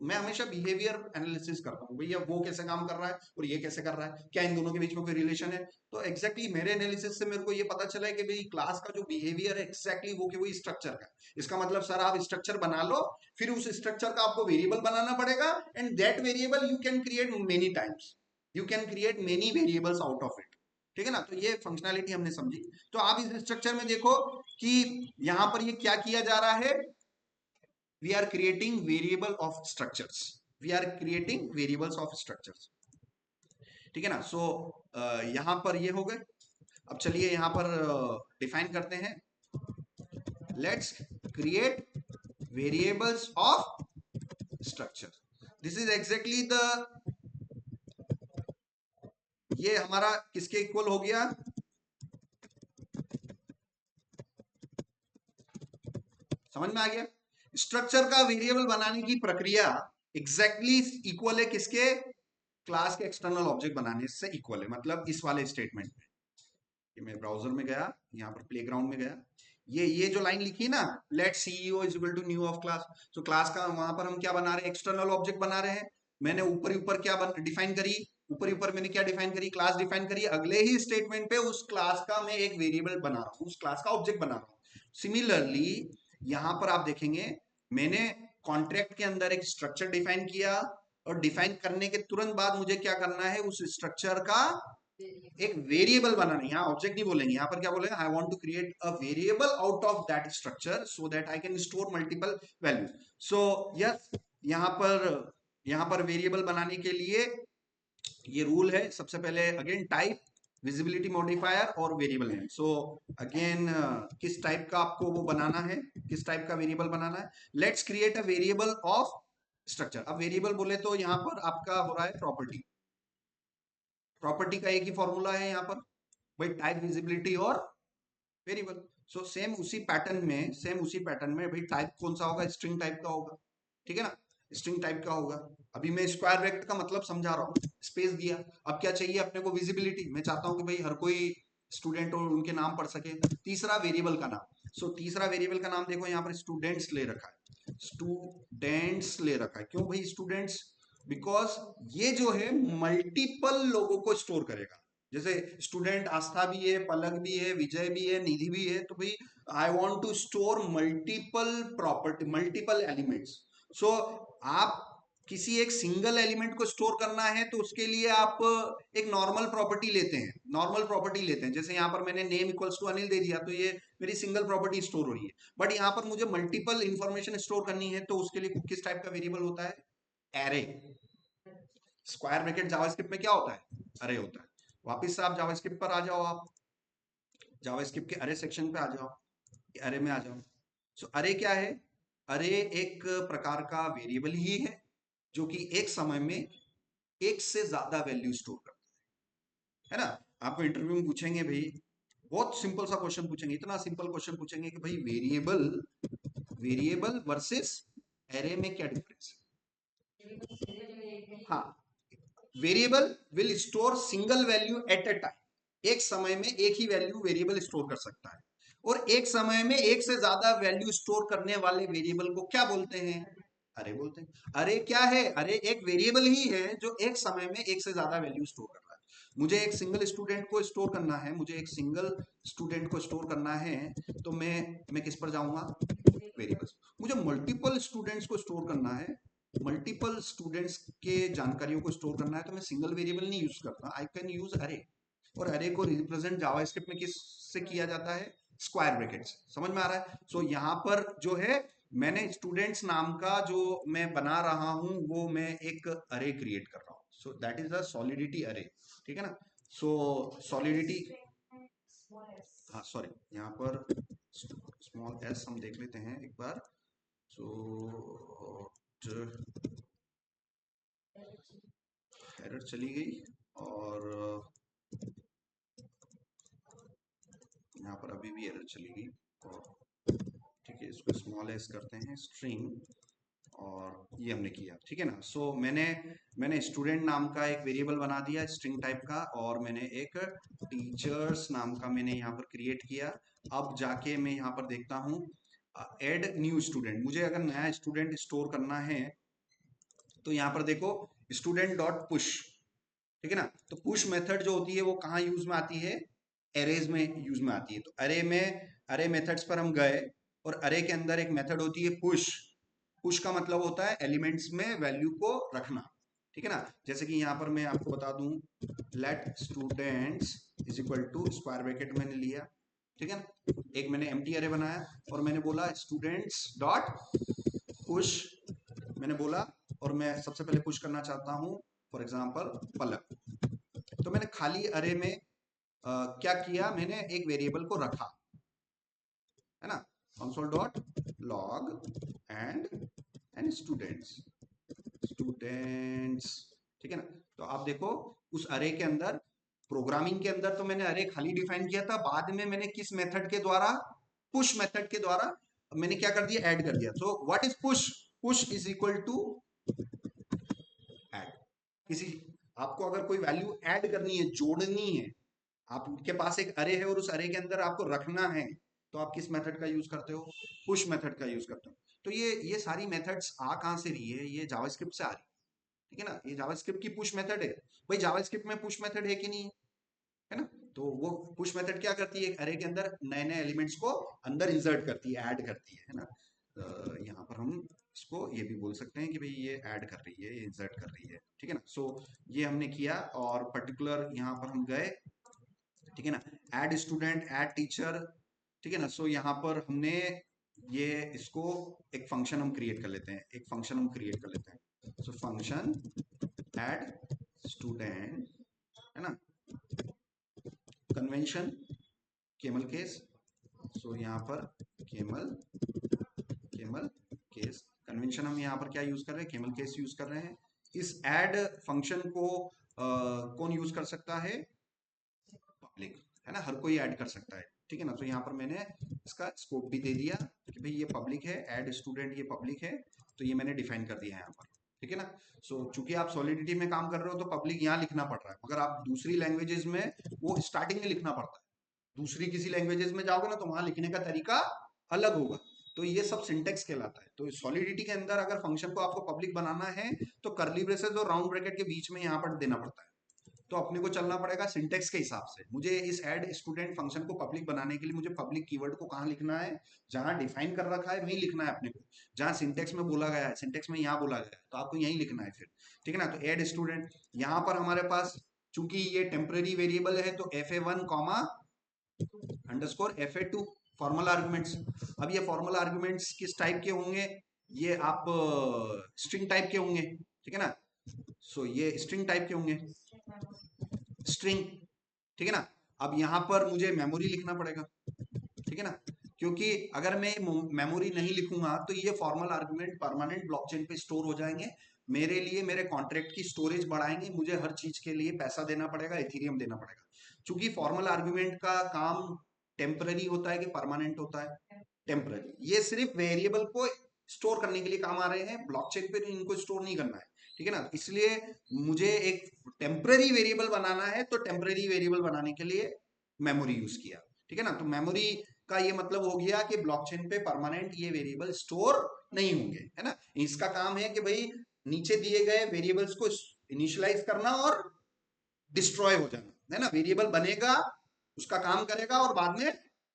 मैं हमेशा बिहेवियर एनालिसिस करता हूँ, भैया वो कैसे काम कर रहा है और ये कैसे कर रहा है, क्या इन दोनों के बीच में कोई रिलेशन है। तो एग्जैक्टली मेरे एनालिसिस से मेरे को ये पता चला है कि भाई क्लास का जो बिहेवियर है एग्जैक्टली वो कि वही स्ट्रक्चर का। इसका मतलब सर आप स्ट्रक्चर बना लो, फिर उस स्ट्रक्चर का आपको वेरिएबल बनाना पड़ेगा, and that variable you can create many times, you can create many variables out of it. ठीक है ना। तो ये फंक्शनैलिटी हमने समझी। तो आप इस स्ट्रक्चर में देखो कि यहां पर ये क्या किया जा रहा है, we are creating variable of structures, we are creating variables of structures। ठीक है ना। सो यहां पर ये हो गए। अब चलिए यहां पर डिफाइन करते हैं, let's create variables of structure. This is exactly the, ये हमारा किसके इक्वल हो गया, समझ में आ गया। स्ट्रक्चर का वेरिएबल बनाने की प्रक्रिया एग्जैक्टली इक्वल है किसके, क्लास के एक्सटर्नल ऑब्जेक्ट बनाने से इक्वल है। मतलब इस वाले स्टेटमेंट में, ये मैं ब्राउजर में गया, यहाँ पर प्लेग्राउंड में गया, ये जो लाइन लिखी ना, let CEO is equal to new of class. तो क्लास का वहां पर हम क्या बना रहे हैं, एक्सटर्नल ऑब्जेक्ट बना रहे हैं। मैंने ऊपर ऊपर क्या डिफाइन करी, ऊपर ऊपर मैंने क्या डिफाइन करी, क्लास डिफाइन करी। अगले ही स्टेटमेंट पे उस क्लास का मैं एक वेरिएबल बना रहा हूँ, उस क्लास का ऑब्जेक्ट बना रहा हूँ। सिमिलरली यहां पर आप देखेंगे, मैंने कॉन्ट्रैक्ट के अंदर एक स्ट्रक्चर डिफाइन किया, और डिफाइन करने के तुरंत बाद मुझे क्या करना है, उस स्ट्रक्चर का एक वेरिएबल बनाना है। यहाँ ऑब्जेक्ट नहीं बोलेंगे, यहाँ पर क्या बोलेंगे, I want to create a variable out of that structure so that I can store multiple values. So yes, यहाँ पर वेरिएबल बनाने के लिए ये रूल है। सबसे पहले अगेन टाइप, विजिबिलिटी मॉडिफायर और वेरिएबल नेम। सो अगेन किस टाइप का आपको वो बनाना है, किस टाइप का वेरिएबल बनाना है, let's create a variable of structure. अब वेरिएबल बोले तो यहाँ पर आपका हो रहा है प्रॉपर्टी। प्रॉपर्टी का एक ही फॉर्मूला है यहाँ पर, भाई टाइप, विजिबिलिटी और वेरिएबल। सो सेम उसी पैटर्न में भाई टाइप कौन सा होगा, स्ट्रिंग टाइप का होगा। ठीक है ना। स्ट्रिंग टाइप का होगा। अभी मैं स्क्वायर ब्रैकेट का मतलब समझा रहा हूँ, स्पेस दिया। अब क्या चाहिए अपने को? विजिबिलिटी। मैं चाहता हूँ कि भाई हर कोई स्टूडेंट और उनके नाम पढ़ सके। तीसरा वेरिएबल का नाम। सो तीसरा वेरिएबल का नाम देखो यहाँ पर स्टूडेंट्स ले रखा है, स्टूडेंट्स ले रखा है। क्यों भाई स्टूडेंट्स? बिकॉज ये जो है मल्टीपल लोगों को स्टोर करेगा। जैसे स्टूडेंट आस्था भी है, पलक भी है, विजय भी है, निधि भी है, तो भाई I want to store multiple property, multiple elements. So आप किसी एक सिंगल एलिमेंट को स्टोर करना है तो उसके लिए आप एक नॉर्मल प्रॉपर्टी लेते हैं, नॉर्मल प्रॉपर्टी लेते हैं। जैसे यहाँ पर मैंने नेम इक्वल्स टू अनिल दे दिया तो ये मेरी सिंगल प्रॉपर्टी स्टोर हो रही है। बट यहाँ पर मुझे मल्टीपल इंफॉर्मेशन स्टोर करनी है तो उसके लिए किस टाइप का वेरिएबल होता है? एरे। स्क्वायर ब्रैकेट जावास्क्रिप्ट में क्या होता है? अरे होता है। वापिस से आप जावास्क्रिप्ट पर आ जाओ, आप जावास्क्रिप्ट के अरे सेक्शन पे आ जाओ, अरे में आ जाओ। सो अरे क्या है? अरे एक प्रकार का वेरिएबल ही है जो कि एक समय में एक से ज्यादा वैल्यू स्टोर करता है ना? आपको इंटरव्यू में पूछेंगे भाई, बहुत सिंपल सा क्वेश्चन पूछेंगे, इतना सिंपल क्वेश्चन पूछेंगे कि भाई वेरिएबल, वेरिएबल वर्सेस एरे में क्या डिफरेंस है? हाँ, variable will store single value at a time. एक समय में एक ही वैल्यू वेरिएबल स्टोर कर सकता है। और एक समय में एक से ज्यादा वैल्यू स्टोर करने वाले वेरिएबल को क्या बोलते हैं? अरे बोलते हैं। अरे क्या है? अरे एक वेरिएबल ही है जो एक समय में एक से ज्यादा वैल्यू स्टोर कर रहा है। मुझे एक सिंगल स्टूडेंट को स्टोर करना है, मुझे एक सिंगल स्टूडेंट को स्टोर करना है, तो मैं किस पर जाऊंगा? वेरिएबल्स। मुझे मल्टीपल स्टूडेंट्स को स्टोर करना है, मल्टीपल स्टूडेंट्स के जानकारियों को स्टोर करना है, तो मैं सिंगल वेरिएबल नहीं यूज करता, आई कैन यूज अरे। और अरे को रिप्रेजेंट जावास्क्रिप्ट में किस से किया जाता है? Square brackets. समझ में आ रहा है? सो यहाँ पर जो है मैंने स्टूडेंट्स नाम का जो मैं बना रहा हूं वो मैं एक अरे क्रिएट कर रहा हूँ। So that is the solidity अरे। ठीक है ना? सो सॉलिडिटी, हाँ सॉरी, यहाँ पर स्मॉल एस हम देख लेते हैं एक बार। सो एरर चली गई, और यहाँ पर अभी भी एरर चली गई। और ठीक है, इसको स्मॉल एस करते हैं, स्ट्रिंग, और ये हमने किया। ठीक है ना? सो मैंने स्टूडेंट नाम का एक वेरिएबल बना दिया स्ट्रिंग टाइप का, और मैंने एक टीचर्स नाम का मैंने यहाँ पर क्रिएट किया। अब जाके मैं यहाँ पर देखता हूँ एड न्यू स्टूडेंट। मुझे अगर नया स्टूडेंट स्टोर करना है तो यहाँ पर देखो स्टूडेंट डॉट पुश। ठीक है ना? तो पुश मेथड जो होती है वो कहाँ यूज में आती है? एरेज में यूज में आती है। तो अरे में, अरे मेथड्स पर हम गए, और अरे के अंदर एक मेथड होती है पुश। पुश का मतलब होता है एलिमेंट्स में वैल्यू को रखना। ठीक है ना? जैसे कि यहाँ पर मैं आपको बता दूं, let students is equal to square bracket मैंने लिया। ठीक है ना? एक मैंने एम्प्टी अरे बनाया और मैंने बोला स्टूडेंट्स डॉट पुश, मैंने बोला, और मैं सबसे पहले पुश करना चाहता हूँ फॉर एग्जाम्पल पलक। तो मैंने खाली अरे में क्या किया? मैंने एक वेरिएबल को रखा, है ना? Console dot log and students, students. ठीक है ना? तो आप देखो उस अरे के अंदर, प्रोग्रामिंग के अंदर तो मैंने अरे खाली डिफाइन किया था, बाद में मैंने किस मेथड के द्वारा? पुश मेथड के द्वारा मैंने क्या कर दिया? ऐड कर दिया। So what is push? Push is equal to add. किसी, आपको अगर कोई वैल्यू ऐड करनी है, जोड़नी है, आपके पास एक अरे है और उस अरे के अंदर आपको रखना है, तो आप किस मेथड का यूज करते हो? पुश मेथड का यूज करते हो। तो ये सारी मेथड्स आ कहां से रही है? ये जावास्क्रिप्ट से आ रही है। ठीक है ना? ये जावास्क्रिप्ट की पुश मेथड है। भाई जावास्क्रिप्ट में पुश मेथड है कि नहीं है ना? तो वो पुश मेथड क्या करती है? अरे के अंदर नए नए एलिमेंट्स को अंदर इंसर्ट करती है, ऐड करती है ना? यहाँ पर हम इसको ये भी बोल सकते हैं कि भाई ये ऐड कर रही है, ये इंसर्ट कर रही है। ठीक है ना? सो ये हमने किया, और पर्टिकुलर यहाँ पर हम गए। ठीक है ना? Add student, add teacher. ठीक है ना? सो यहाँ पर हमने ये इसको एक फंक्शन हम क्रिएट कर लेते हैं, एक फंक्शन हम क्रिएट कर लेते हैं। सो फंक्शन ऐड स्टूडेंट, है ना? Convention camel case. सो यहाँ पर केमल, केमल केस कन्वेंशन हम यहाँ पर क्या यूज कर रहे हैं? केमल केस यूज कर रहे हैं। इस ऐड फंक्शन को कौन यूज कर सकता है? पब्लिक, है ना? हर कोई ऐड कर सकता है। ठीक है ना? तो यहाँ पर मैंने इसका स्कोप भी दे दिया कि भाई ये पब्लिक है, ऐड स्टूडेंट ये पब्लिक है, तो ये मैंने डिफाइन कर दिया है यहाँ पर, ठीक है ना। सो चूंकि आप सॉलिडिटी में काम कर रहे हो तो पब्लिक यहाँ लिखना पड़ रहा है, मगर आप दूसरी लैंग्वेजेस में वो स्टार्टिंग में लिखना पड़ता है। दूसरी किसी लैंग्वेजेस में जाओगे ना तो वहां लिखने का तरीका अलग होगा। तो ये सब सिंटेक्स कहलाता है। तो सॉलिडिटी के अंदर अगर फंक्शन को आपको पब्लिक बनाना है तो कर्ली ब्रेसेस और राउंड ब्रैकेट के बीच में यहाँ पर देना पड़ता है। तो अपने को चलना पड़ेगा सिंटेक्स के हिसाब से। मुझे इस ऐड स्टूडेंट फंक्शन को पब्लिक बनाने के लिए मुझे पब्लिक कीवर्ड को कहाँ लिखना है, जहां डिफाइन कर रखा है वहीं लिखना है अपने को। जहां सिंटेक्स में बोला गया है, सिंटेक्स में यहाँ बोला गया है, तो आपको यहीं लिखना है फिर, ठीक है ना। तो ऐड स्टूडेंट, यहाँ पर हमारे पास चूंकि ये टेम्परेरी वेरिएबल है तो fa1 comma underscore fa2 formal arguments. अब ये फॉर्मल आर्गुमेंट्स किस टाइप के होंगे, ये आप स्ट्रिंग टाइप के होंगे, ठीक है ना। सो ये स्ट्रिंग टाइप के होंगे, स्ट्रिंग, ठीक है ना। अब यहां पर मुझे मेमोरी लिखना पड़ेगा, ठीक है ना, क्योंकि अगर मैं मेमोरी नहीं लिखूंगा तो ये फॉर्मल आर्गुमेंट परमानेंट ब्लॉकचेन पे स्टोर हो जाएंगे, मेरे लिए मेरे कॉन्ट्रैक्ट की स्टोरेज बढ़ाएंगे, मुझे हर चीज के लिए पैसा देना पड़ेगा, एथीरियम देना पड़ेगा। चूंकि फॉर्मल आर्गुमेंट का काम टेम्पररी होता है कि परमानेंट होता है, टेम्पररी। ये सिर्फ वेरिएबल को स्टोर करने के लिए काम आ रहे हैं, ब्लॉकचेन पे इनको स्टोर नहीं करना है, ठीक है ना। इसलिए मुझे एक टेम्पररी वेरिएबल बनाना है, तो टेम्पररी वेरिएबल बनाने के लिए मेमोरी यूज किया, ठीक है ना। तो मेमोरी का ये मतलब हो गया कि ब्लॉकचेन पे परमानेंट ये वेरिएबल स्टोर नहीं होंगे, है ना। इसका काम है कि भाई नीचे दिए गए वेरिएबल्स को इनिशियलाइज करना और डिस्ट्रॉय हो जाना, है ना। वेरिएबल बनेगा, उसका काम करेगा और बाद में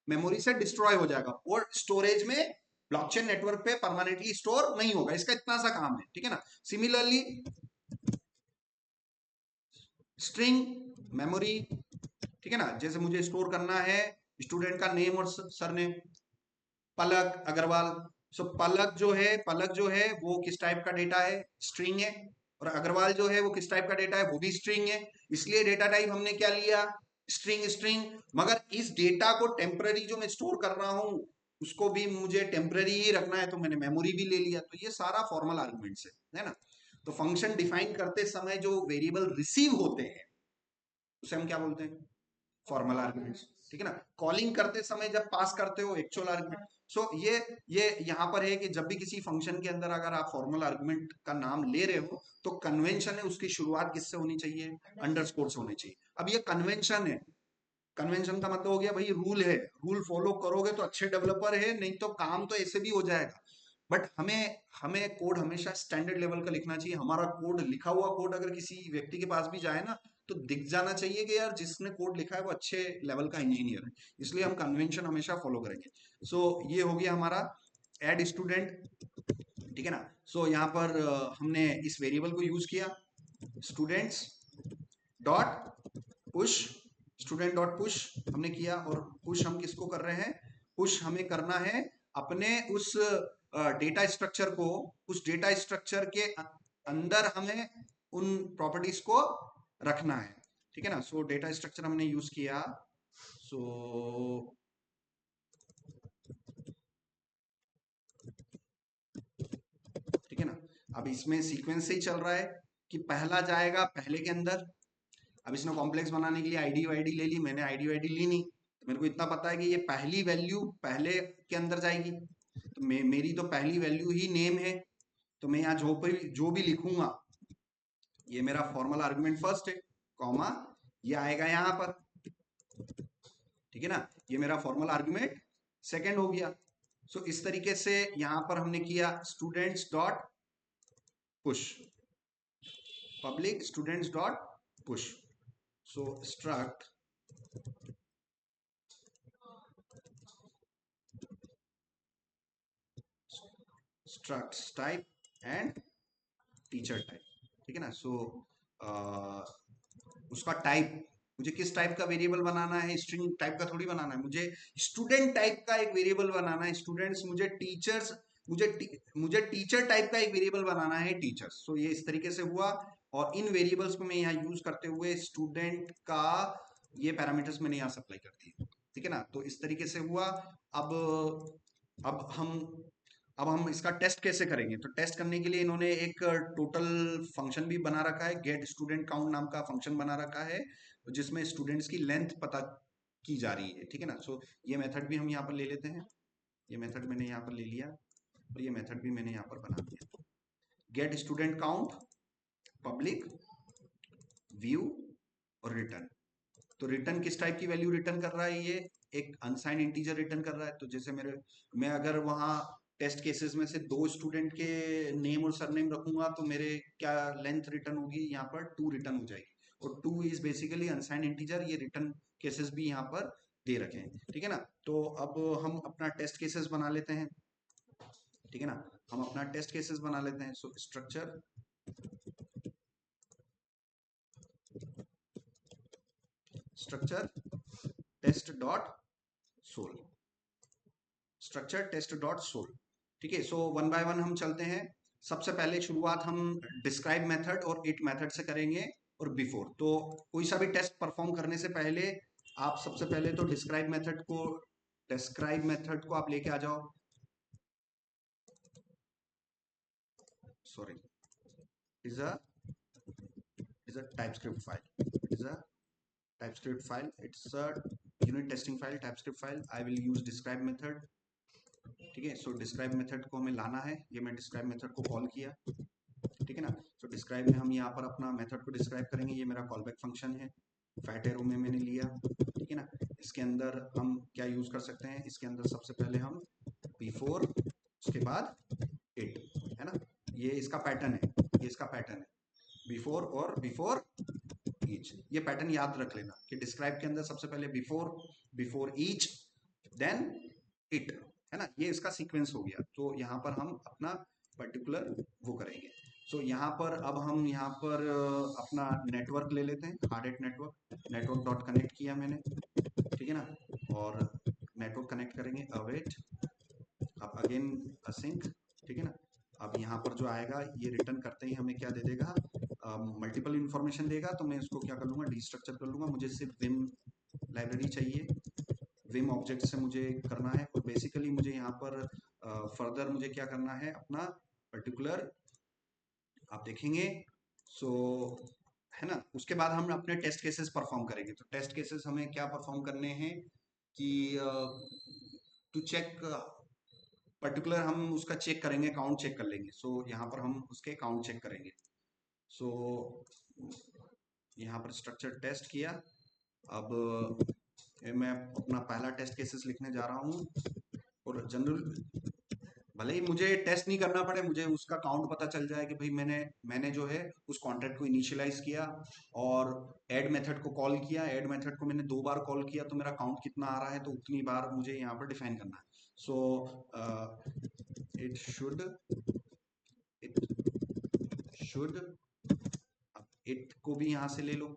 मेमोरी से डिस्ट्रॉय हो जाएगा और स्टोरेज में ब्लॉकचेन नेटवर्क पे परमानेंटली स्टोर नहीं होगा। इसका इतना सा काम है, ठीक है ना। सिमिलरली स्ट्रिंग मेमोरी, ठीक है ना, जैसे मुझे स्टोर करना है स्टूडेंट का नेम और सरनेम, पलक अग्रवाल। सो पलक जो है, पलक जो है वो किस टाइप का डेटा है, स्ट्रिंग है, और अग्रवाल जो है वो किस टाइप का डेटा है, वो भी स्ट्रिंग है। इसलिए डेटा टाइप हमने क्या लिया, स्ट्रिंग स्ट्रिंग। मगर इस डेटा को टेम्पररी जो मैं स्टोर कर रहा हूं उसको भी मुझे टेम्पररी ही रखना है, तो मैंने मेमोरी भी ले लिया। तो ये सारा फॉर्मल आर्गुमेंट्स है ना। तो फंक्शन डिफाइन करते समय जो वेरिएबल रिसीव होते हैं उसे हम क्या बोलते हैं, फॉर्मल आर्गुमेंट्स, ठीक है ना। कॉलिंग करते समय जब पास करते हो एक्चुअल आर्गुमेंट। सो ये यहाँ पर है कि जब भी किसी फंक्शन के अंदर अगर आप फॉर्मल आर्गुमेंट का नाम ले रहे हो तो कन्वेंशन है उसकी शुरुआत किससे होनी चाहिए, अंडरस्कोर से होनी चाहिए। अब ये कन्वेंशन है, कन्वेंशन का मतलब हो गया भाई रूल है, रूल फॉलो करोगे तो अच्छे डेवलपर है, नहीं तो काम तो ऐसे भी हो जाएगा। बट हमें हमें कोड हमेशा स्टैंडर्ड लेवल का लिखना चाहिए। हमारा कोड, लिखा हुआ कोड अगर किसी व्यक्ति के पास भी जाए ना तो दिख जाना चाहिए कि यार जिसने कोड लिखा है वो अच्छे लेवल का इंजीनियर है। इसलिए हम कन्वेंशन हमेशा फॉलो करेंगे। सो ये हो गया हमारा एड स्टूडेंट, ठीक है ना। सो यहाँ पर हमने इस वेरिएबल को यूज किया students dot push, student dot push हमने किया। और पुश हम किसको कर रहे हैं, पुश हमें करना है अपने उस डेटा स्ट्रक्चर को, उस डेटा स्ट्रक्चर के अंदर हमें उन प्रॉपर्टीज को रखना है, ठीक है ना। सो डेटा स्ट्रक्चर हमने यूज किया, सो ठीक है ना। अब इसमें सीक्वेंस से ही चल रहा है कि पहला जाएगा पहले के अंदर। अब इसने कॉम्प्लेक्स बनाने के लिए आईडी वाईडी ले ली, मैंने आईडी वाईडी ली नहीं, तो मेरे को इतना पता है कि ये पहली वैल्यू पहले के अंदर जाएगी। तो मेरी तो पहली वैल्यू ही नेम है, तो मैं यहाँ जो भी लिखूंगा ये मेरा फॉर्मल आर्गुमेंट फर्स्ट है, कॉमा ये आएगा यहाँ पर, ठीक है ना। ये मेरा फॉर्मल आर्गुमेंट सेकेंड हो गया। सो इस तरीके से यहां पर हमने किया students dot push, public students dot push. So struct structs type and teacher type, ठीक है ना। सो उसका टाइप, मुझे किस टाइप का वेरिएबल बनाना है, स्ट्रिंग टाइप का थोड़ी बनाना है, मुझे स्टूडेंट टाइप का एक वेरिएबल बनाना है स्टूडेंट्स। मुझे टीचर्स, मुझे टीचर टाइप का एक वेरिएबल बनाना है टीचर्स। सो ये इस तरीके से हुआ। और इन वेरिएबल्स को मैं यहाँ यूज करते हुए स्टूडेंट का ये पैरामीटर्स मैंने यहाँ सप्लाई कर दिए, ठीक है ना। तो इस तरीके से हुआ। अब अब हम अब हम इसका टेस्ट कैसे करेंगे, तो टेस्ट करने के लिए इन्होंने एक टोटल फंक्शन भी बना रखा है, गेट स्टूडेंट काउंट नाम का फंक्शन बना रखा है जिसमें स्टूडेंट्स की लेंथ पता की जा रही है, ठीक है ना। सो ये मेथड भी हम यहाँ पर ले लेते हैं, ये मेथड मैंने यहाँ पर ले लिया। और ये मेथड भी मैंने यहाँ पर बना दिया। Get student count, public, view और रिटर्न। तो रिटर्न किस टाइप की वैल्यू रिटर्न कर रहा है, ये एक अनसाइंड इंटीजर रिटर्न कर रहा है। तो जैसे मैं अगर वहां टेस्ट केसेस में से 2 स्टूडेंट के नेम और सरनेम रखूंगा तो मेरे क्या लेंथ रिटर्न होगी, यहाँ पर 2 रिटर्न हो जाएगी। और 2 इज बेसिकली अनसाइंड इंटीजर, ये रिटर्न केसेस भी यहाँ पर दे रखे हैं, ठीक है ना। तो अब हम अपना टेस्ट केसेस बना लेते हैं, ठीक है ना। हम अपना टेस्ट केसेस बना लेते हैं। So structure test dot sol, structure test dot sol, ठीक है। सो वन बाय वन हम चलते हैं। सबसे पहले शुरुआत हम डिस्क्राइब मेथड और इट मेथड से करेंगे और बिफोर। तो कोई सा भी टेस्ट परफॉर्म करने से पहले आप सबसे पहले तो डिस्क्राइब मेथड को आप लेके आ जाओ। Sorry, is a TypeScript file. It is a TypeScript file. It's a unit testing file, TypeScript file. I will use describe method. ठीक है। सो डिस्क्राइब मेथड को हमें लाना है। ये मैं डिस्क्राइब मेथड को कॉल किया, ठीक है ना। सो डिस्क्राइब में हम यहाँ पर अपना मेथड को डिस्क्राइब करेंगे। ये मेरा कॉल बैक फंक्शन है, फैट एरो में मैंने लिया, ठीक है ना। इसके अंदर हम क्या यूज कर सकते हैं, इसके अंदर सबसे पहले हम बिफोर, उसके बाद इट, है ना। ये इसका पैटर्न है, ये इसका पैटर्न है, बिफोर और बिफोर ईच। ये पैटर्न याद रख लेना कि डिस्क्राइब के अंदर सबसे पहले बिफोर ईच, देन इट, है ना। ये इसका सीक्वेंस हो गया। तो यहाँ पर हम अपना पर्टिकुलर वो करेंगे। सो यहाँ पर अब हम यहाँ पर अपना नेटवर्क ले लेते हैं, हार्ड नेटवर्क डॉट कनेक्ट किया मैंने, ठीक है ना। और नेटवर्क कनेक्ट करेंगे, अवेट, अब अगेन असिंक, ठीक है ना। अब यहाँ पर जो आएगा ये रिटर्न करते ही हमें क्या दे देगा, मल्टीपल इंफॉर्मेशन देगा। तो मैं इसको क्या कर लूंगा, डिस्ट्रक्चर कर लूंगा। मुझे सिर्फ विम लाइब्रेरी चाहिए, विम ऑब्जेक्ट से मुझे करना है। और बेसिकली मुझे यहाँ पर फर्दर मुझे क्या करना है, अपना पर्टिकुलर आप देखेंगे। सो है ना, उसके बाद हम अपने टेस्ट केसेस परफॉर्म करेंगे। तो टेस्ट केसेस हमें क्या परफॉर्म करने हैं कि टू चेक पर्टिकुलर, हम उसका चेक करेंगे, काउंट चेक कर लेंगे। सो यहाँ पर हम उसके काउंट चेक करेंगे। सो यहाँ पर स्ट्रक्चर टेस्ट किया। अब मैं अपना पहला टेस्ट केसेस लिखने जा रहा हूँ। और जनरल भले ही मुझे टेस्ट नहीं करना पड़े, मुझे उसका काउंट पता चल जाए कि भाई मैंने जो है उस कॉन्ट्रैक्ट को इनिशियलाइज किया और ऐड मेथड को कॉल किया। ऐड मेथड को मैंने 2 बार कॉल किया, तो मेरा काउंट कितना आ रहा है, तो उतनी बार मुझे यहाँ पर डिफाइन करना है। सो इट शुड, इट को भी यहां से ले लो,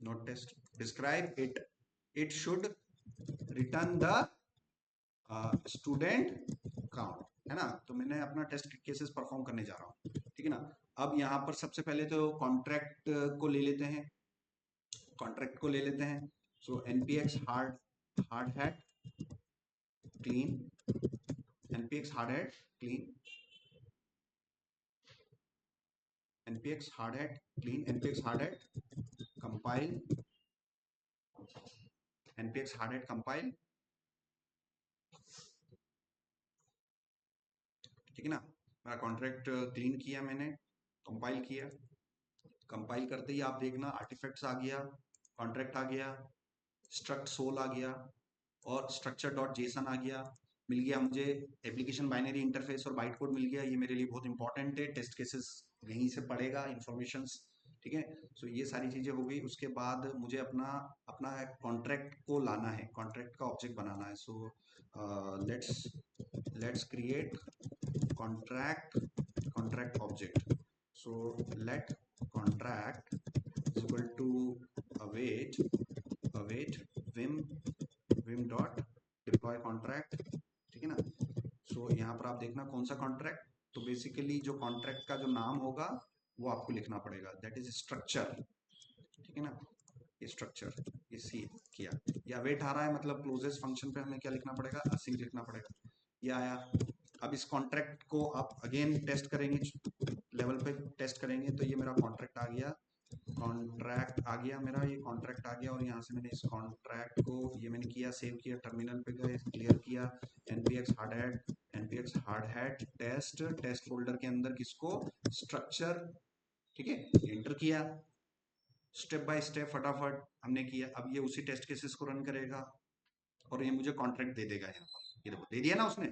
note test describe it should return the student count, है ना। तो मैंने अपना टेस्ट केसेस परफॉर्म करने जा रहा हूँ, ठीक है ना। अब यहाँ पर सबसे पहले तो कॉन्ट्रैक्ट को ले लेते हैं, कॉन्ट्रैक्ट को ले लेते हैं। सो npx hard hat clean, npx hard hat clean, npx hard hat clean, npx hard hat compile, npx hard hat compile, ठीक है ना। मेरा कॉन्ट्रैक्ट क्लीन किया मैंने, कंपाइल किया। कंपाइल करते ही आप देखना आर्टिफैक्ट्स आ गया, कॉन्ट्रैक्ट आ गया, स्ट्रक्ट सोल आ गया और स्ट्रक्चर डॉट जेसन आ गया। मिल गया मुझे एप्लीकेशन बाइनरी इंटरफेस और बाइट कोड मिल गया। ये मेरे लिए बहुत इंपॉर्टेंट है, टेस्ट केसेस यहीं से पड़ेगा इंफॉर्मेशंस, ठीक है। सो ये सारी चीजें हो गई। उसके बाद मुझे अपना अपना कॉन्ट्रैक्ट को लाना है, कॉन्ट्रैक्ट का ऑब्जेक्ट बनाना है। So let's create contract object. So let contract is equal to await vim dot deploy contract, ठीक है ना। सो यहाँ पर आप देखना कौन सा कॉन्ट्रैक्ट। तो बेसिकली जो कॉन्ट्रैक्ट का जो नाम होगा वो आपको लिखना पड़ेगा, दैट इज स्ट्रक्चर, ठीक है ना। ये स्ट्रक्चर इसी किया, या वेट आ रहा है मतलब क्लोजेस्ट फंक्शन पे हमें क्या लिखना पड़ेगा, असिंक लिखना पड़ेगा। ये आया। अब इस कॉन्ट्रैक्ट को आप अगेन टेस्ट करेंगे, लेवल पे टेस्ट करेंगे। तो ये मेरा कॉन्ट्रैक्ट आ गया, कॉन्ट्रैक्ट आ गया मेरा, ये कॉन्ट्रैक्ट आ गया और यहाँ से मैंने इस कॉन्ट्रैक्ट को ये मैंने किया, सेव किया, टर्मिनल पे गए, क्लियर किया, npx Hardhat test, test folder के अंदर किसको, स्ट्रक्चर, ठीक है, एंटर किया, स्टेप बाय स्टेप फटाफट हमने किया। अब ये उसी टेस्ट केसेस को रन करेगा और ये मुझे कॉन्ट्रैक्ट दे देगा यहाँ पर, ये देखो दे दिया ना उसने।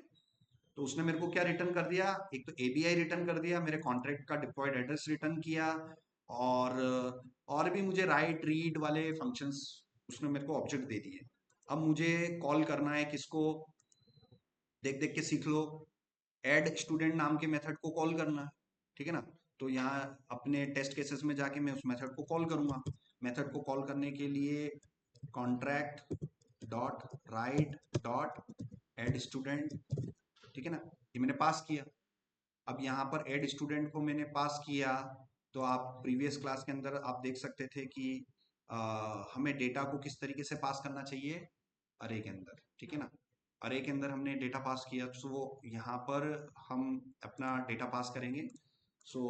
तो उसने मेरे को क्या रिटर्न कर दिया, एक तो एबीआई रिटर्न कर दिया, मेरे कॉन्ट्रैक्ट का डिप्लॉयड एड्रेस रिटर्न किया, और और भी मुझे राइट रीड वाले फंक्शंस उसने मेरे को ऑब्जेक्ट दे दिए। अब मुझे कॉल करना है किसको, देख देख के सीख लो, एड स्टूडेंट नाम के मेथड को कॉल करना है, ठीक है ना। तो यहाँ अपने टेस्ट केसेस में जाके मैं उस मेथड को कॉल करूंगा। मेथड को कॉल करने के लिए contract dot write dot add student, ठीक है ना, ये मैंने पास किया। अब यहाँ पर एड स्टूडेंट को मैंने पास किया, तो आप प्रीवियस क्लास के अंदर आप देख सकते थे कि हमें डेटा को किस तरीके से पास करना चाहिए, अरे के अंदर, ठीक है ना। अरे के अंदर हमने डेटा पास किया, सो वो यहाँ पर हम अपना डेटा पास करेंगे। सो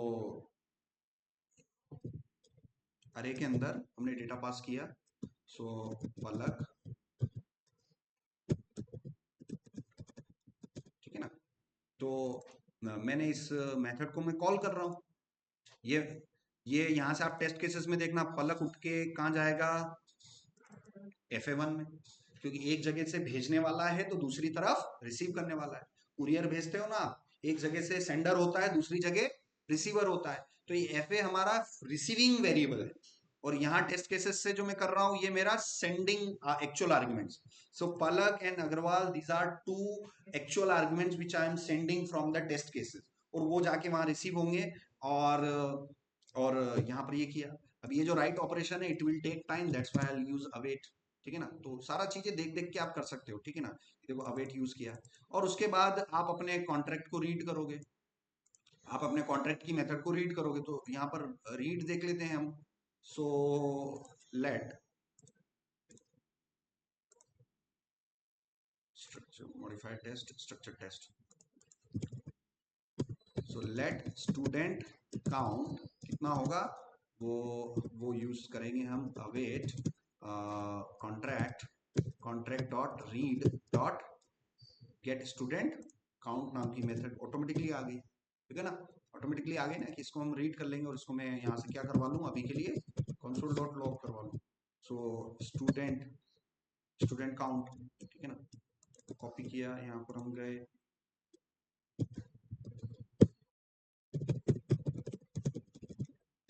अरे के अंदर हमने डेटा पास किया, सो पलक, ठीक है ना। तो मैंने इस मेथड को मैं कॉल कर रहा हूँ, ये ये यहाँ से आप टेस्ट केसेस में देखना, पलक उठ के कहाँ जाएगा, FA1 में, क्योंकि एक जगह से भेजने वाला है तो दूसरी तरफ रिसीव करने वाला है। कुरियर भेजते हो ना आप, एक जगह से सेंडर होता है, दूसरी जगह रिसीवर होता है, तो ये FA हमारा रिसीविंग वेरिएबल है, और यहाँ टेस्ट केसेस से जो मैं कर रहा हूँ ये मेरा sending actual arguments. So Palak and Agarwal, these are two actual arguments which I am sending from the test cases, और वो जाके वहां रिसीव होंगे। और और यहाँ पर ये किया। अब ये जो राइट ऑपरेशन है, it will take time, that's why I will use await, ठीक है ना। तो सारा चीजें देख देख के आप कर सकते हो, ठीक है ना। देखो अवेट यूज किया, और उसके बाद आप अपने कॉन्ट्रैक्ट को रीड करोगे, आप अपने कॉन्ट्रैक्ट की मेथड को रीड करोगे, तो यहाँ पर रीड देख लेते हैं हम। So let structure modified test, structure test, so let student count कितना होगा, वो वो यूज करेंगे हम, await contract, contract dot read dot get student count नाम की मेथड ऑटोमेटिकली आ गई, ठीक है ना। ऑटोमेटिकली आ गई ना, कि इसको हम रीड कर लेंगे और इसको मैं यहाँ से क्या करवा लूँ अभी के लिए, कंसोल डॉट लॉग करवा लूँ। सो स्टूडेंट, स्टूडेंट काउंट, ठीक है ना। कॉपी किया, यहाँ पर हम गए,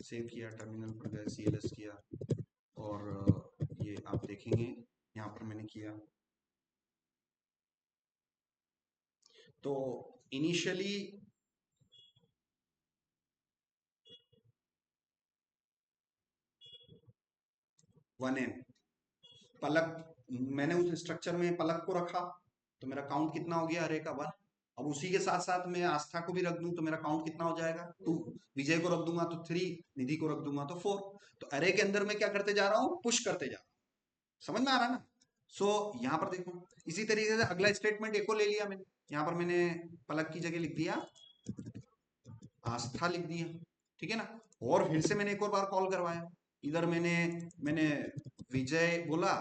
सेव किया, टर्मिनल पर गए, CLS किया, और ये आप देखेंगे यहाँ पर मैंने किया। तो इनिशियली 1n पलक, मैंने उस स्ट्रक्चर में पलक को रखा, तो मेरा काउंट कितना हो गया, अरे का 1। अब उसी के साथ साथ मैं आस्था को भी रख दूं तो मेरा काउंट कितना हो जाएगा, 2। विजय को रख दूंगा तो 3, निधि को रख दूंगा तो 4। तो अरे के अंदर मैं क्या करते जा रहा हूँ, पुश करते जा रहा हूँ, समझ में आ रहा है ना। सो यहाँ पर देखो, इसी तरीके से अगला स्टेटमेंट एको ले लिया मैंने, यहाँ पर मैंने पलक की जगह लिख दिया आस्था, लिख दिया, ठीक है ना। और फिर से मैंने एक और बार कॉल करवाया, इधर मैंने मैंने विजय बोला,